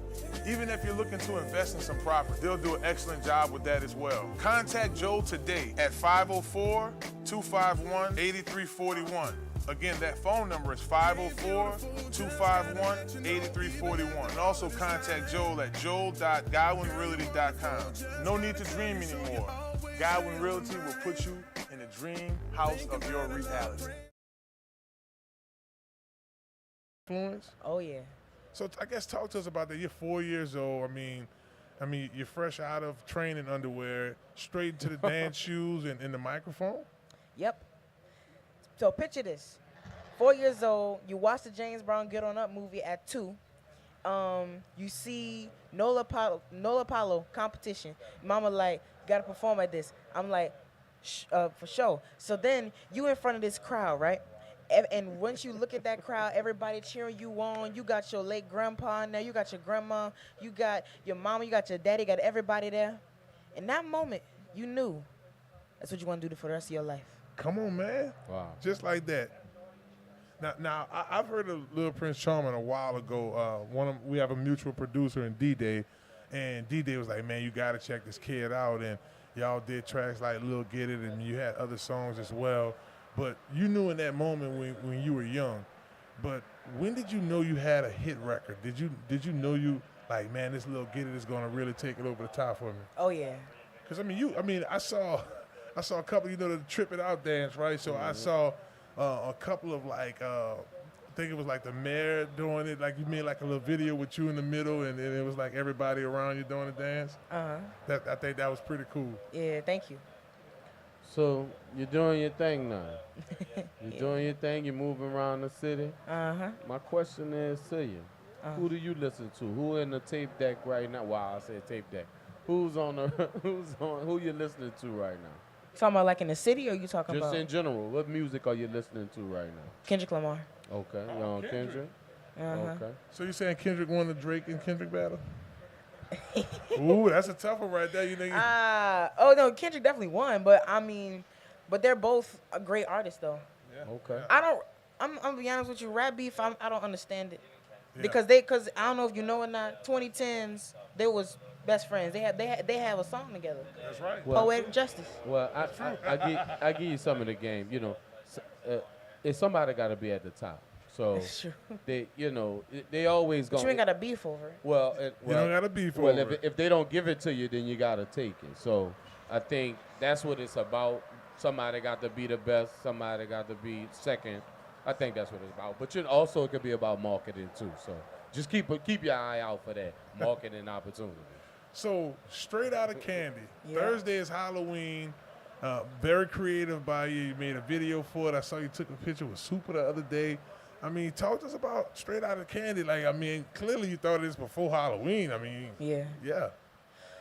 Speaker 1: Even if you're looking to invest in some property, they'll do an excellent job with that as well. Contact Joe today at 504-251-8341. Again, that phone number is 504-251-8341. And also contact Joel at joel.godwynrealty.com. No need to dream anymore. Godwyn Realty will put you in the dream house of your reality. Influence?
Speaker 13: Oh, yeah.
Speaker 1: So I guess talk to us about that. You're 4 years old. I mean, you're fresh out of training underwear, straight into the dance shoes and the microphone?
Speaker 13: Yep. So picture this. 4 years old, you watch the James Brown Get On Up movie at 2. You see Nola Apollo competition. Mama like, gotta perform at this. I'm like, for sure. So then you in front of this crowd, right? And once you look at that crowd, everybody cheering you on. You got your late grandpa in there. You got your grandma. You got your mama. You got your daddy. You got everybody there. In that moment, you knew that's what you want to do for the rest of your life.
Speaker 1: Come on, man.
Speaker 2: Wow.
Speaker 1: Just like that. Now I've heard of Little Prince Charming a while ago. We have a mutual producer in D-Day, and D-Day was like, man, you got to check this kid out. And y'all did tracks like Lil Get It, and you had other songs as well. But you knew in that moment when you were young. But when did you know you had a hit record? Did you know you like, man, this Lil Get It is going to really take it over the top for me?
Speaker 13: Oh yeah.
Speaker 1: Because I saw a couple, the Trip It Out dance, right? So I saw a couple of like, I think it was like the mayor doing it, like you made like a little video with you in the middle, and then it was like everybody around you doing the dance. I think that was pretty cool.
Speaker 13: Yeah, thank you.
Speaker 2: So you're doing your thing now. You're doing your thing. You're moving around the city. My question is to you: who do you listen to? Who in the tape deck right now? Wow, I said tape deck. Who you listening to right now?
Speaker 13: Talking about like in the city, or you talking
Speaker 2: Just
Speaker 13: about?
Speaker 2: in general, what music are you listening to right now?
Speaker 13: Kendrick Lamar.
Speaker 2: Okay, you on Kendrick? Okay.
Speaker 1: So you saying Kendrick won the Drake and Kendrick battle? Ooh, that's a tough one right there. You think?
Speaker 13: Oh no, Kendrick definitely won, but but they're both a great artists though.
Speaker 1: Yeah.
Speaker 2: Okay.
Speaker 13: I'm gonna be honest with you, rap beef, I don't understand it.
Speaker 1: Yeah.
Speaker 13: Because I don't know if you know or not, 2010s they was best friends. They have a song together.
Speaker 1: That's right.
Speaker 2: Well,
Speaker 13: Poetic Justice.
Speaker 2: Well, I give you some of the game. If somebody got to be at the top. So
Speaker 13: That's true.
Speaker 2: they always
Speaker 13: But
Speaker 2: going.
Speaker 13: you ain't got a beef over it.
Speaker 2: Well,
Speaker 1: You don't gotta beef
Speaker 2: Well,
Speaker 1: over it.
Speaker 2: if they don't give it to you, then you gotta take it. So I think that's what it's about. Somebody got to be the best. Somebody got to be second. I think that's what it's about. But also it could be about marketing too. So just keep your eye out for that marketing opportunity.
Speaker 1: So Straight Outta Candy.
Speaker 13: Yeah.
Speaker 1: Thursday is Halloween. Very creative by you. You made a video for it. I saw you took a picture with Super the other day. Talk to us about Straight Outta Candy. Clearly you thought of this before Halloween.
Speaker 13: Yeah.
Speaker 1: Yeah.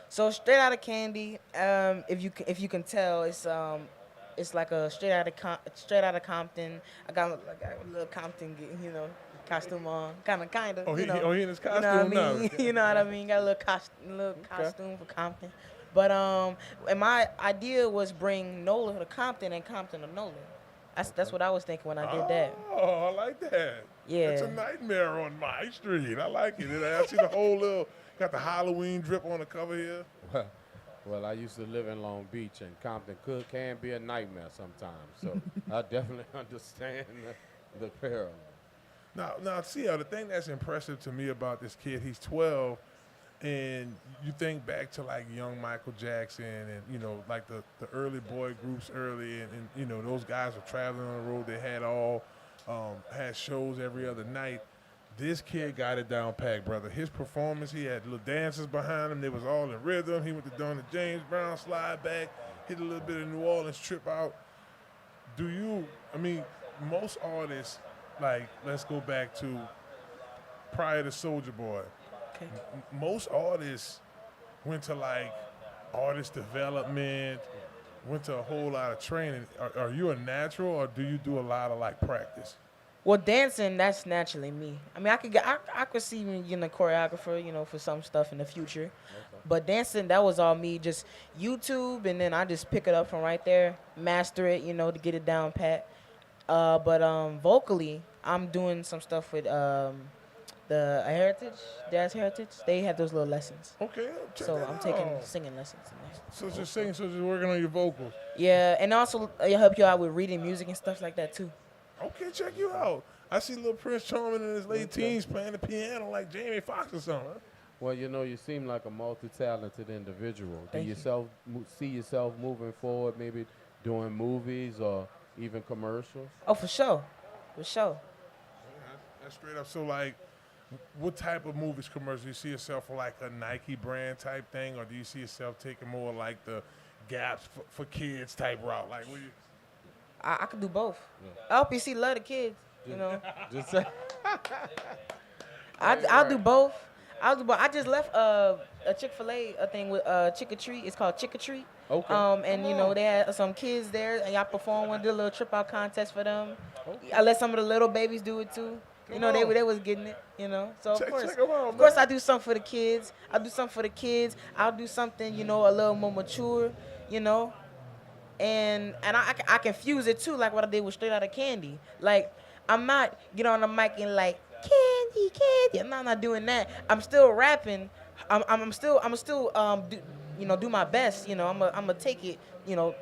Speaker 13: So Straight Outta Candy, if you can tell, it's like a straight out of Compton. I got a little Compton, costume on, kind of.
Speaker 1: Oh, he in his costume
Speaker 13: you know what I
Speaker 1: now.
Speaker 13: mean? You know what I mean? Got a little costume for Compton. But and my idea was bring Nola to Compton and Compton to Nola. That's what I was thinking when I did that.
Speaker 1: Oh, I like that.
Speaker 13: Yeah.
Speaker 1: It's a nightmare on my street. I like it. And I see the whole got the Halloween drip on the cover here.
Speaker 2: Well, I used to live in Long Beach, and Compton can be a nightmare sometimes. So I definitely understand the peril.
Speaker 1: Now, see, the thing that's impressive to me about this kid, he's 12, and you think back to like young Michael Jackson and, like the early boy groups early, and those guys were traveling on the road. They had shows every other night. This kid got it down packed, brother. His performance, he had little dancers behind him. They was all in rhythm. He went to doing the James Brown slide back, hit a little bit of New Orleans trip out. Most artists, like, let's go back to prior to Soulja Boy.
Speaker 13: Okay.
Speaker 1: Most artists went to like artist development, went to a whole lot of training. Are you a natural, or do you do a lot of like practice?
Speaker 13: Well, dancing, that's naturally me. I could see me getting a choreographer, for some stuff in the future. Okay. But dancing, that was all me, just YouTube, and then I just pick it up from right there, master it, to get it down pat. But vocally, I'm doing some stuff with the Jazz Heritage. They have those little lessons.
Speaker 1: Okay,
Speaker 13: so I'm taking singing lessons in there.
Speaker 1: So just singing, so just working on your vocals.
Speaker 13: Yeah, and also I help you out with reading music and stuff like that too.
Speaker 1: Okay, check you out. I see little Prince Charming in his late teens playing the piano like Jamie Foxx or something.
Speaker 2: Well, you seem like a multi-talented individual. Do you see yourself moving forward, maybe doing movies or even commercials?
Speaker 13: Oh, for sure. For sure.
Speaker 1: That's straight up. So, like, what type of movies, commercials? Do you see yourself for, like, a Nike brand type thing, or do you see yourself taking more, like, the Gaps for kids type route? Like, what you...
Speaker 13: I could do both. Yeah. LPC love the kids,
Speaker 2: Just say.
Speaker 13: I'll do both. I just left a Chick-fil-A thing with Chick-a-Treat. It's called Chick-a-Treat.
Speaker 2: Okay.
Speaker 13: And they had some kids there, and y'all performed one, did a little trip out contest for them. Okay. I let some of the little babies do it too. They was getting it. So
Speaker 1: check
Speaker 13: of course I do something for the kids. I'll do something, a little more mature, And I can fuse it too, like what I did with Straight Outta Candy. Like I'm not get on the mic and like candy. I'm not doing that. I'm still rapping. I'm still do my best. You know, I'm gonna take it. You know,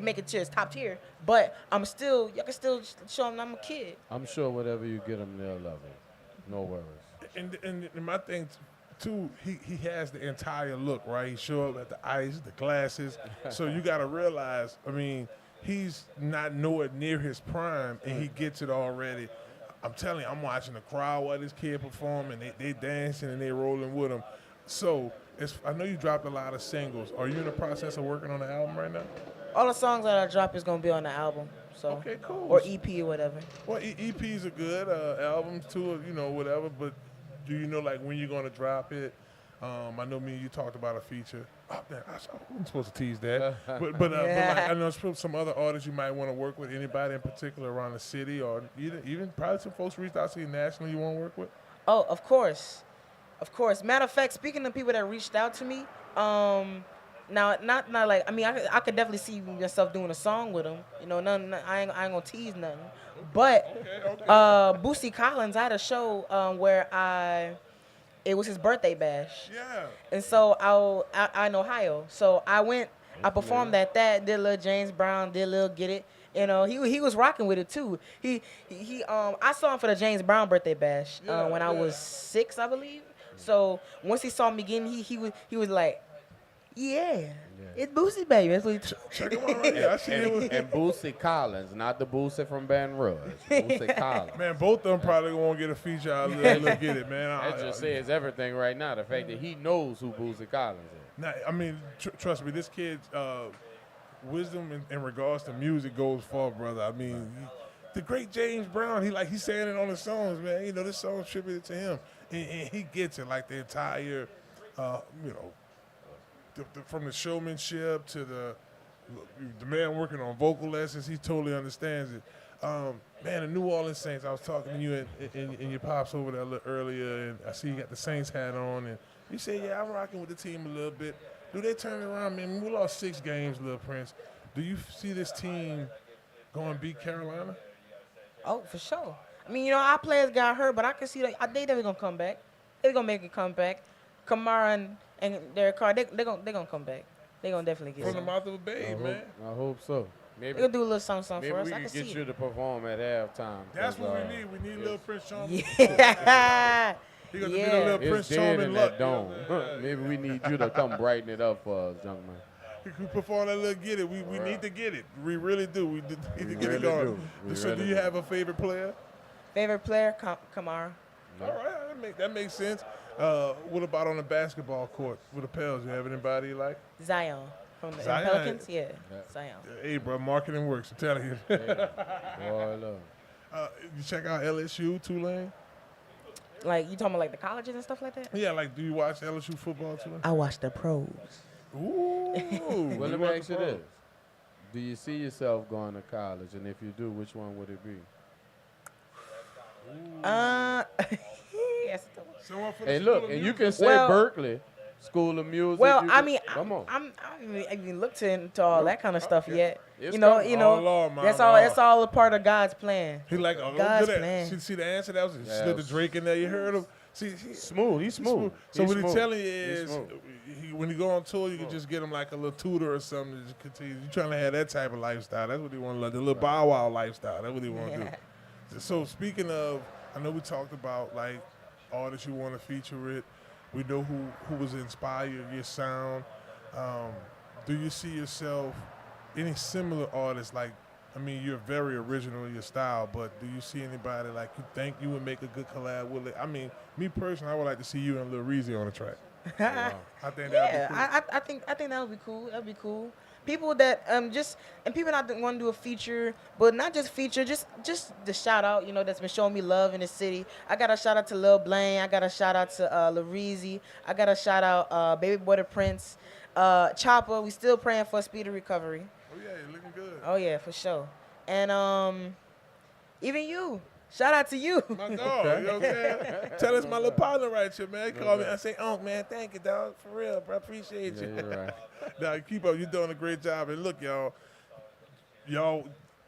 Speaker 13: make it to its top tier. But y'all can still show them I'm a kid.
Speaker 2: I'm sure whatever you get them, they'll love it. No worries.
Speaker 1: And my thing too, he has the entire look, right? He show up at the ice, the glasses. So you got to realize, I mean, he's not nowhere near his prime, and he gets it already. I'm telling you, I'm watching the crowd while this kid perform, and they dancing and they rolling with him. So I know you dropped a lot of singles. Are you in the process of working on the album right now?
Speaker 13: All the songs that I drop is gonna be on the album. So
Speaker 1: okay, cool.
Speaker 13: Or EP or whatever.
Speaker 1: Well, EPs are good. Albums too, whatever. But do you know like when you're gonna drop it? I know me and you talked about a feature. Oh, man, I wasn't supposed to tease that. but like, I know some other artists you might want to work with. Anybody in particular around the city, or even probably some folks reached out to you nationally you want to work with?
Speaker 13: Oh, of course. Matter of fact, speaking of people that reached out to me, now not like I could definitely see myself doing a song with them. You know, I ain't gonna tease nothing. But Boosie Collins, I had a show where it was his birthday bash.
Speaker 1: Yeah.
Speaker 13: And so I in Ohio. So I went, I performed at that, did a little James Brown, did a little Get It. You know, he was rocking with it too. I saw him for the James Brown birthday bash when I was 6, I believe. So once he saw me again, he was like, yeah, it's Boosie, baby. That's what he
Speaker 1: check him out right here. I see it.
Speaker 2: And Boosie Collins, not the Boosie from Baton Rouge. Boosie Collins.
Speaker 1: Man, both of them probably won't get a feature out of it. Look at it, man.
Speaker 2: That just says everything right now. The fact that he knows who Boosie Collins is.
Speaker 1: Now, I mean, trust me, this kid's wisdom in regards to music goes far, brother. I mean, the great James Brown, he's saying it on his songs, man. You know, this song's attributed to him, and he gets it, like the entire, from the showmanship to the man working on vocal lessons, he totally understands it. Man, the New Orleans Saints, I was talking to you and your pops over there a little earlier, and I see you got the Saints hat on, and you said, yeah, I'm rocking with the team a little bit. Do they turn it around, man? We lost 6 games, Little Prince. Do you see this team going to beat Carolina?
Speaker 13: Oh, for sure. I mean, our players got hurt, but I can see that they definitely going to come back. They're going to make a comeback. Kamara and Derek Carr, they're gonna come back. They're going to definitely get
Speaker 1: from the mouth of a babe, man.
Speaker 2: I hope so.
Speaker 13: Maybe they're going to do a little something for us.
Speaker 2: Maybe we can get you to perform at halftime.
Speaker 1: That's what we need. We need Little Prince Charming.
Speaker 13: Yeah.
Speaker 1: He got to be the Little Prince Charming luck.
Speaker 2: Dome. Maybe we need you to come brighten it up for us, young man.
Speaker 1: He could perform that little Get It. We need to get it. We really do. We need to get it going. So do you have a favorite player?
Speaker 13: Favorite player, Kamara.
Speaker 1: No. All right, that makes sense. What about on the basketball court with the Pels? You have anybody you like?
Speaker 13: Zion from the Pelicans. Yeah, Zion.
Speaker 1: Hey, bro, marketing works. I'm telling you.
Speaker 2: Boy, look.
Speaker 1: You check out LSU, Tulane.
Speaker 13: Like you talking about like the colleges and stuff like that?
Speaker 1: Yeah, like do you watch LSU football, Tulane?
Speaker 13: I watch the pros.
Speaker 1: Ooh.
Speaker 2: Well, let me ask you this: do you see yourself going to college, and if you do, which one would it be?
Speaker 13: Yes.
Speaker 2: Hey, look, and you can say Berkeley, School of Music.
Speaker 13: Well, I mean,
Speaker 2: come on.
Speaker 13: I haven't even looked into all that kind of stuff yet.
Speaker 2: It's
Speaker 13: that's all a part of God's plan.
Speaker 1: He like
Speaker 13: God's plan.
Speaker 1: See the answer? That was slid the Drake in there. You heard him? See,
Speaker 2: smooth. He's smooth.
Speaker 1: So what he's telling you is, when you go on tour, you can just get him like a little tutor or something to just continue. You're trying to have that type of lifestyle. That's what he want to the little Bow Wow lifestyle. That's what he want to do. So speaking of, I know we talked about like artists you want to feature it. We know who was inspired your sound. Do you see yourself any similar artists? Like, I mean, you're very original in your style, but do you see anybody like you think you would make a good collab with it? I mean, me personally, I would like to see you and Lil Reezy on the track. I think that'd be cool.
Speaker 13: I think that would be cool. That'd be cool. People that people not want to do a feature, but not just feature, just the shout out, that's been showing me love in the city. I got a shout out to Lil Blaine. I got a shout out to Lil Reezy. I got a shout out Baby Boy the Prince, Chopper. We still praying for a speedy recovery.
Speaker 1: Oh yeah, you're looking good.
Speaker 13: Oh yeah, for sure. And even you. Shout out to you.
Speaker 1: My dog, you know what I'm saying? Tell us my little partner right here, man. He called me. I say, man, thank you, dog. For real, bro. Appreciate you.
Speaker 2: Yeah, you're right.
Speaker 1: Nah, keep up. You're doing a great job. And look, y'all,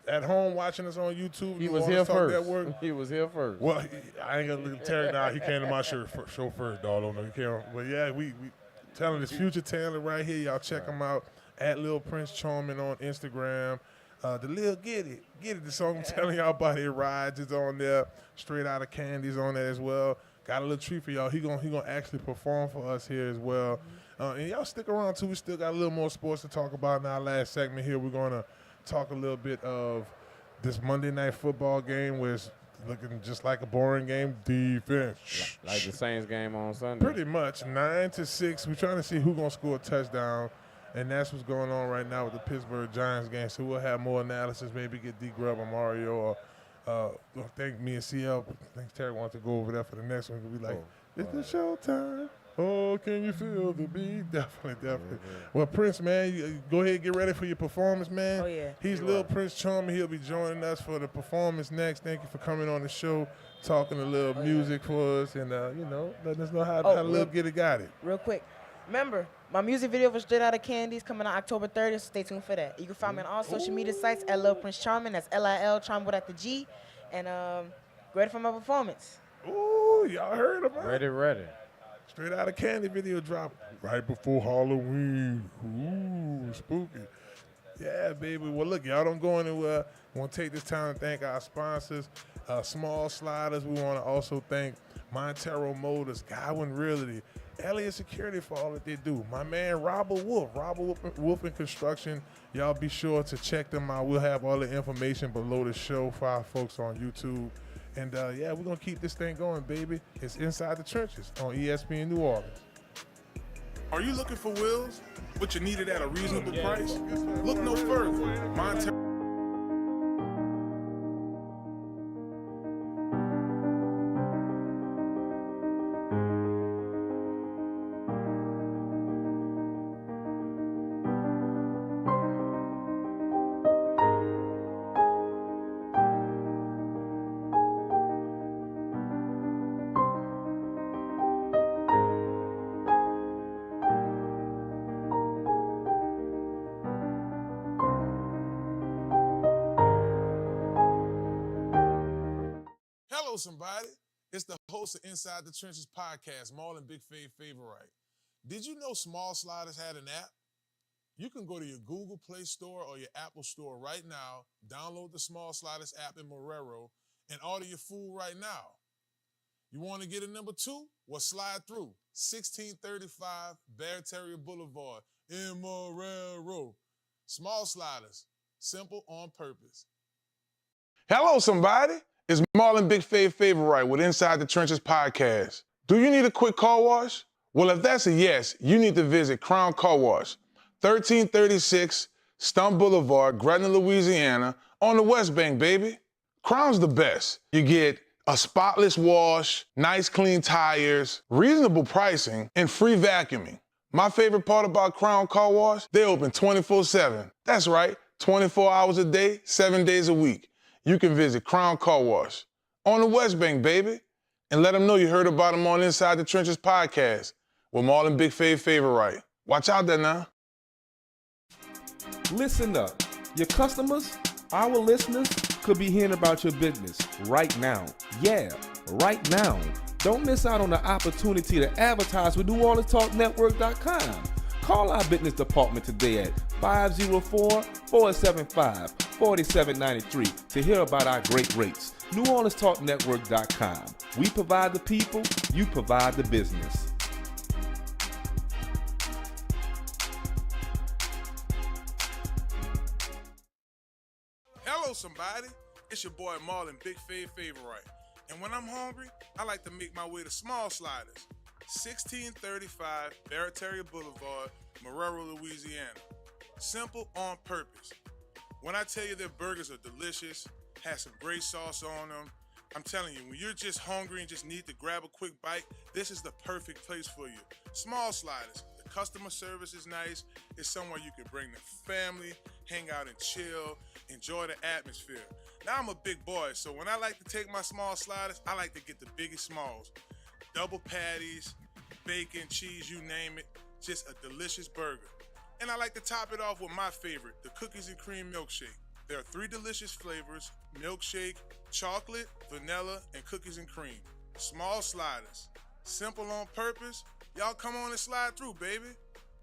Speaker 1: at home watching us on YouTube.
Speaker 2: He
Speaker 1: New
Speaker 2: was
Speaker 1: Orleans
Speaker 2: here
Speaker 1: Talk
Speaker 2: first.
Speaker 1: Network.
Speaker 2: He was here first.
Speaker 1: Well, I ain't gonna Terry now. He came to my show first, dog. Don't know. He came. But yeah, we telling this future talent right here. Y'all check him out at Lil Prince Charming on Instagram. The Lil Get It. The song I'm telling y'all about, It Rides, is on there. Straight Out of Candy's on there as well. Got a little treat for y'all. He gonna actually perform for us here as well. And y'all stick around too. We still got a little more sports to talk about in our last segment here. We're gonna talk a little bit of this Monday Night Football game, where it's looking just like a boring game. Defense,
Speaker 2: like the Saints game on Sunday.
Speaker 1: Pretty much 9-6. We're trying to see who's gonna score a touchdown, and that's what's going on right now with the Pittsburgh Giants game. So we'll have more analysis. Maybe get D Grub or Mario, or I think me and CL. I think Terry wants to go over there for the next one. We'll be like, it's the show time. Oh, can you feel the beat? Definitely. Well, Prince, man, you go ahead and get ready for your performance, man.
Speaker 13: Oh, yeah.
Speaker 1: He's Lil Prince Charming. He'll be joining us for the performance next. Thank you for coming on the show, talking a little music for us, and, letting us know how Lil Get It got it.
Speaker 13: Real quick. Remember, my music video for Straight Outta Candy is coming out October 30th, so stay tuned for that. You can find me on all social media sites at Lil Prince Charming. That's Lil Charming without the G. And ready for my performance.
Speaker 1: Ooh, y'all heard him, man.
Speaker 2: Ready.
Speaker 1: Straight Outta Candy video drop right before Halloween. Ooh, spooky. Yeah, baby. Well, look, y'all don't go anywhere. We want to take this time to thank our sponsors, Small Sliders. We want to also thank Montero Motors, Godwyn Realty, Elliott Security for all that they do. My man, Robert Wolf in Construction. Y'all be sure to check them out. We'll have all the information below the show for our folks on YouTube. And, we're going to keep this thing going, baby. It's Inside the Trenches on ESPN New Orleans. Are you looking for wheels, but you need it at a reasonable price? Look no further. Montero. Hello, somebody. It's the host of Inside the Trenches podcast, Marlon Big Favorite. Did you know Small Sliders had an app? You can go to your Google Play Store or your Apple Store right now, download the Small Sliders app in Marrero, and order your food right now. You want to get a number 2? Well, slide through 1635 Barataria Boulevard in Marrero. Small Sliders, simple on purpose. Hello, somebody. It's Marlon Big Favorite with Inside the Trenches podcast. Do you need a quick car wash? Well, if that's a yes, you need to visit Crown Car Wash, 1336 Stumpf Boulevard, Gretna, Louisiana, on the West Bank, baby. Crown's the best. You get a spotless wash, nice clean tires, reasonable pricing, and free vacuuming. My favorite part about Crown Car Wash, they open 24/7. That's right, 24 hours a day, 7 days a week. You can visit Crown Car Wash on the West Bank, baby, and let them know you heard about them on Inside the Trenches podcast with Marlon Big Favorite. Watch out there now.
Speaker 7: Listen up. Your customers, our listeners, could be hearing about your business right now. Yeah, right now. Don't miss out on the opportunity to advertise with NewOrleansTalkNetwork.com. Call our business department today at 504-475-4793 to hear about our great rates. NewOrleansTalkNetwork.com. We provide the people, you provide the business.
Speaker 1: Hello, somebody. It's your boy Marlon Big Favorite. And when I'm hungry, I like to make my way to Small Sliders, 1635 Barataria Boulevard, Marrero, Louisiana. Simple on purpose. When I tell you their burgers are delicious, have some great sauce on them, I'm telling you, when you're just hungry and just need to grab a quick bite, this is the perfect place for you. Small Sliders. The customer service is nice. It's somewhere you can bring the family, hang out and chill, enjoy the atmosphere. Now I'm a big boy, so when I like to take my Small Sliders, I like to get the biggest smalls. Double patties, bacon, cheese, you name it. Just a delicious burger. And I like to top it off with my favorite, the cookies and cream milkshake. There are 3 delicious flavors: milkshake, chocolate, vanilla, and cookies and cream. Small sliders. Simple on purpose. Y'all come on and slide through, baby.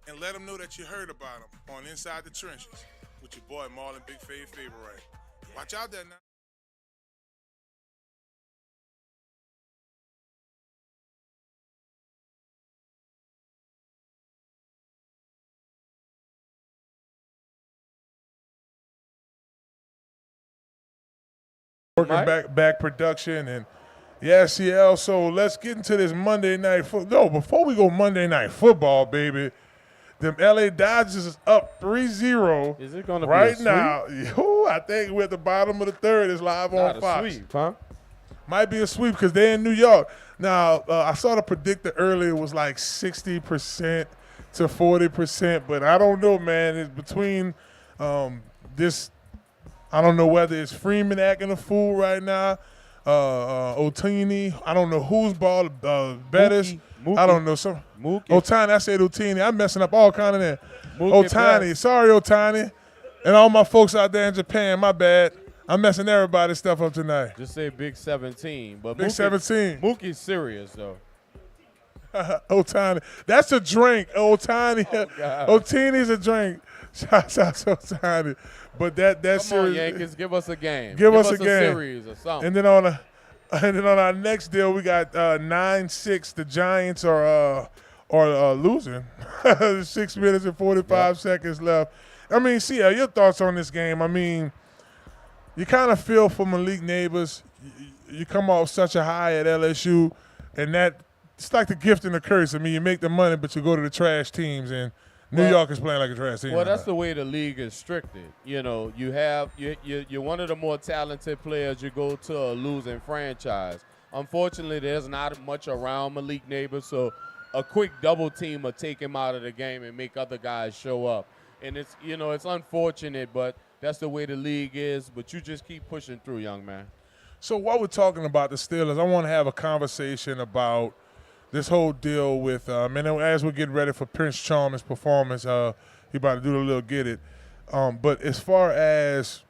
Speaker 1: And let them know that you heard about them on Inside the Trenches with your boy Marlon Big Fave Favorite. Watch out there now. Working back production and yeah, CL. So let's get into this Monday night football. No, before we go Monday night football, baby, them LA Dodgers is up 3-0.
Speaker 2: Is it gonna
Speaker 1: right
Speaker 2: be a
Speaker 1: now? Yo, I think we're at the bottom of the third. It's live on Fox.
Speaker 2: A sweep, huh?
Speaker 1: Might be a sweep because they're in New York. Now, I saw the predictor earlier. It was like 60% to 40%, but I don't know, man. It's between this. I don't know whether it's Freeman acting a fool right now, Otani. I don't know whose ball betters. I don't know. Otani, I said Otani. I'm messing up all kind of that. Otani. Sorry, Otani. And all my folks out there in Japan, my bad. I'm messing everybody's stuff up tonight.
Speaker 2: Just say Big 17. But
Speaker 1: Big 17.
Speaker 2: Mookie's serious, though.
Speaker 1: Otani. That's a drink. Otani. Otani's a drink. Shouts out to Otani. But that's
Speaker 2: Come
Speaker 1: serious.
Speaker 2: on, Yankees, give us a game.
Speaker 1: Give us a game.
Speaker 2: Series or something.
Speaker 1: And then on our next deal, we got 9-6. The Giants are losing. 6 minutes and 45 seconds left. I mean, CL, your thoughts on this game? I mean, you kind of feel for Malik Neighbors. You come off such a high at LSU, and it's like the gift and the curse. I mean, you make the money, but you go to the trash teams, and New York is playing like a trash team.
Speaker 2: Well, that's the way the league is restricted. You know, you're one of the more talented players. You go to a losing franchise. Unfortunately, there's not much around Malik Neighbors, so a quick double team will take him out of the game and make other guys show up. And it's unfortunate, but that's the way the league is. But you just keep pushing through, young man.
Speaker 1: So while we're talking about the Steelers, I want to have a conversation about this whole deal with, and as we're getting ready for Prince Charming's performance, he about to do the little get it. But as far as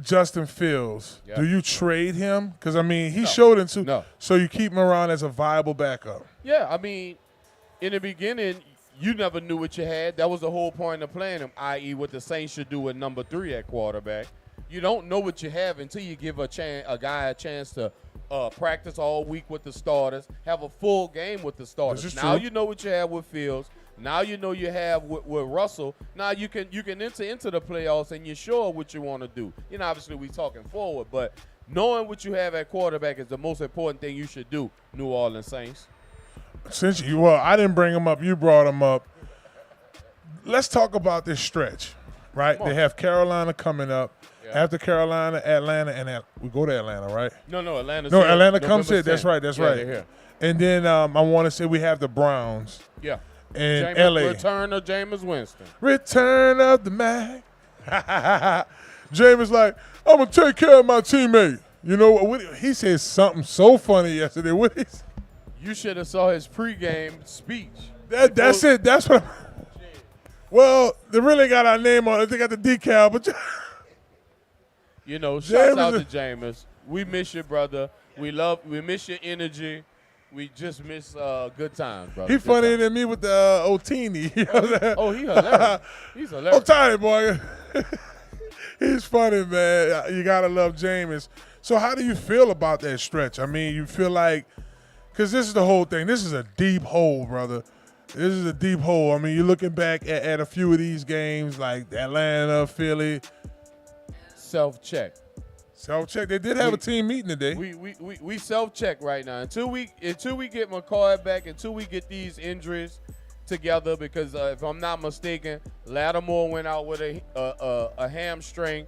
Speaker 1: Justin Fields, do you trade him? Because, I mean, he showed into.
Speaker 2: No.
Speaker 1: So you keep him around as a viable backup.
Speaker 2: Yeah, I mean, in the beginning, you never knew what you had. That was the whole point of playing him, i.e. what the Saints should do with number 3 at quarterback. You don't know what you have until you give a guy a chance to practice all week with the starters, have a full game with the starters. Now you know what you have with Fields. Now you know you have with Russell. Now you can enter into the playoffs and you're sure what you want to do. You know, obviously we talking forward, but knowing what you have at quarterback is the most important thing you should do, New Orleans Saints.
Speaker 1: I didn't bring him up. You brought him up. Let's talk about this stretch, right? They have Carolina coming up. Yeah. After Carolina, Atlanta, and we go to Atlanta, right?
Speaker 2: No, Atlanta.
Speaker 1: No, Atlanta comes in. That's right.
Speaker 2: They're here.
Speaker 1: And then I want to say we have the Browns.
Speaker 2: Yeah.
Speaker 1: And LA.
Speaker 2: Return of Jameis Winston.
Speaker 1: Return of the Mac. Jameis like, I'm going to take care of my teammate. You know what? He said something so funny yesterday.
Speaker 2: You should have saw his pregame speech.
Speaker 1: That's it. That's what Well, they really got our name on it. They got the decal, but
Speaker 2: you know, shouts out to Jameis. We miss you, brother. We miss your energy. We just miss good times, brother.
Speaker 1: He funnier than me with the Otini. You know
Speaker 2: he hilarious. He's hilarious.
Speaker 1: Otani, boy. He's funny, man. You got to love Jameis. So how do you feel about that stretch? I mean, you feel like, because this is the whole thing. This is a deep hole, brother. This is a deep hole. I mean, you're looking back at a few of these games like Atlanta, Philly.
Speaker 2: Self-check.
Speaker 1: They did have a team meeting today.
Speaker 2: We self-check right now until we get McCoy back, until we get these injuries together. Because if I'm not mistaken, Lattimore went out with a hamstring.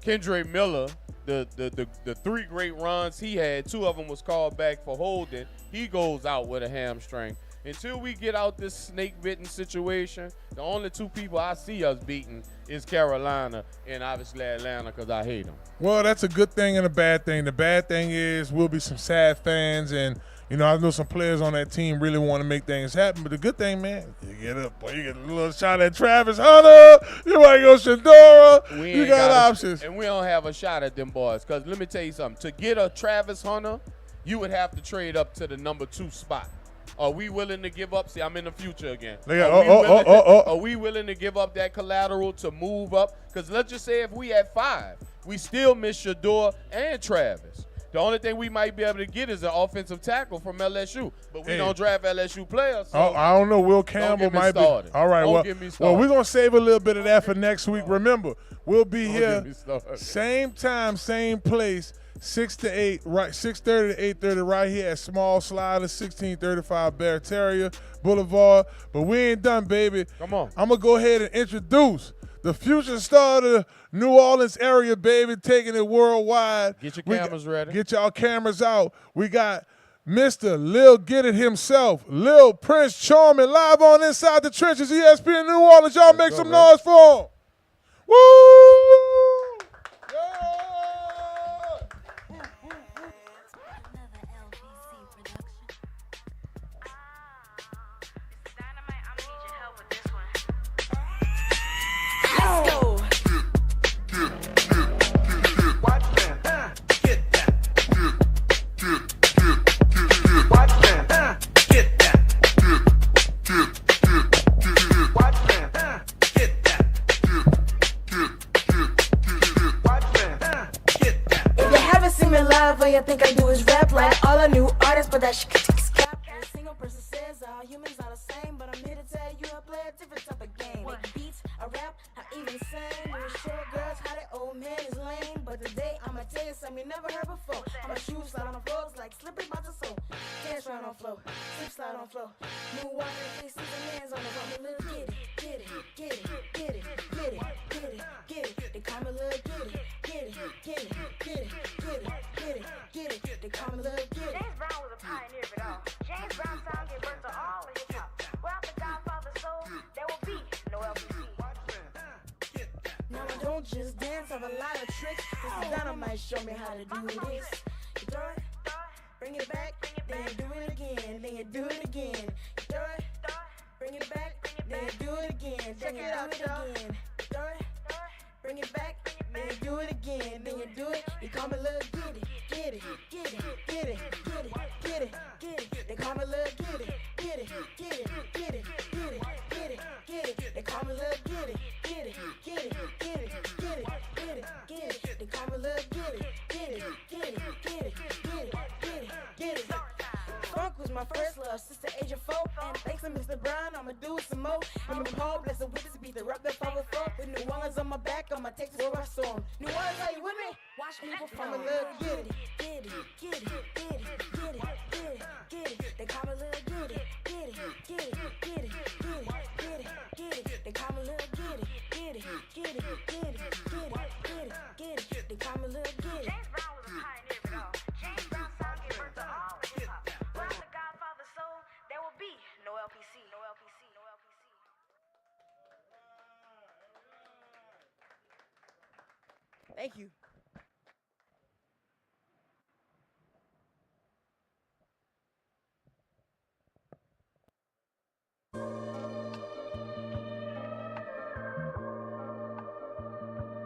Speaker 2: Kendre Miller, the 3 great runs he had, 2 of them was called back for holding. He goes out with a hamstring. Until we get out this snake-bitten situation, the only 2 people I see us beating is Carolina and obviously Atlanta because I hate them.
Speaker 1: Well, that's a good thing and a bad thing. The bad thing is we'll be some sad fans, and You know, I know some players on that team really want to make things happen, but the good thing, man, you get a little shot at Travis Hunter, you might go Shadora, you got options.
Speaker 2: And we don't have a shot at them boys, because let me tell you something. To get a Travis Hunter, you would have to trade up to the number 2 spot. Are we willing to give up? See, I'm in the future again. Are we willing to give up that collateral to move up? Because let's just say if we at 5, we still miss Shador and Travis. The only thing we might be able to get is an offensive tackle from LSU, but we don't draft LSU players. So
Speaker 1: I don't know. Will Campbell might be. All right. Well, we're going to save a little bit of that for next week. Remember, we'll be here same time, same place, 6 to 8, right? 6:30 to 8:30, right here at Small Slider, 1635 Barataria Boulevard. But we ain't done, baby.
Speaker 2: Come on.
Speaker 1: I'm gonna go ahead and introduce the future star of the New Orleans area, baby, taking it worldwide.
Speaker 2: Get your cameras ready.
Speaker 1: Get y'all cameras out. We got Mr. Lil Get It himself, Lil Prince Charming, live on Inside the Trenches, ESPN New Orleans. Y'all make some noise for him. Woo!
Speaker 14: I think I do is rap like all the new artists, but that shit cap. Every single person says all humans are the same, but I'm here to tell you I play a different type of game. Make beats, I rap, I even sing. You show girls how that old man is lame, but today I'ma tell you something you never heard before. I'ma shoot slide on the floors like slippery by the soul. Dance round on flow, slip slide on flow. Move walk and faces and hands on the floor. Me little get it, get it, get it, get it, get it, get it, get it. They call me little get it, get it, get it, get it, get it, get it. Get it, they call me Lil Get It.
Speaker 15: James Brown was a pioneer of it all. James Brown sound gave birth to all of hip hop. Without the Godfather soul, there will be no LBC.
Speaker 14: Now I don't just dance, I have a lot of tricks. This is Dynamite show me how to do this. You throw it, bring it back, then you do it again, then you do it again. You throw it, bring it back, then you do it again, then you do it again. You throw it, bring it back, then you do it again, then you do it. You call me Lil Get It. Get it, get it, get it, get it, get it, get it. They call me Lil Get It, get it, get it, get it, get it, get it, get it. They call me Lil Get It, get it, get it, get it, get it, get it, get it. They call me Lil Get It, get it, get it, get it, get it, get it, get it. Funk was my first love since the age of 4. And thanks to Mr. Brown, I'ma do it some more. I'm a Paul, blessed with this beat, the rock that 404. With New Orleans on my back, I'ma take this where I saw him. New Orleans, are you with me? Watch me perform a little get it, get it, get it, get it, get it, get it, get it. They call me Lil Get It, get it, get it, get it, get it, get it, get it. They call me Lil Get It, get it, get it, get it, get it, get it, get it. They call me Lil Get It.
Speaker 15: James Brown was a pioneer of it all. James Brown sound gave birth to all of hip hop. Without the Godfather soul, there will be no LPC, no LPC, no LPC.
Speaker 13: Thank you.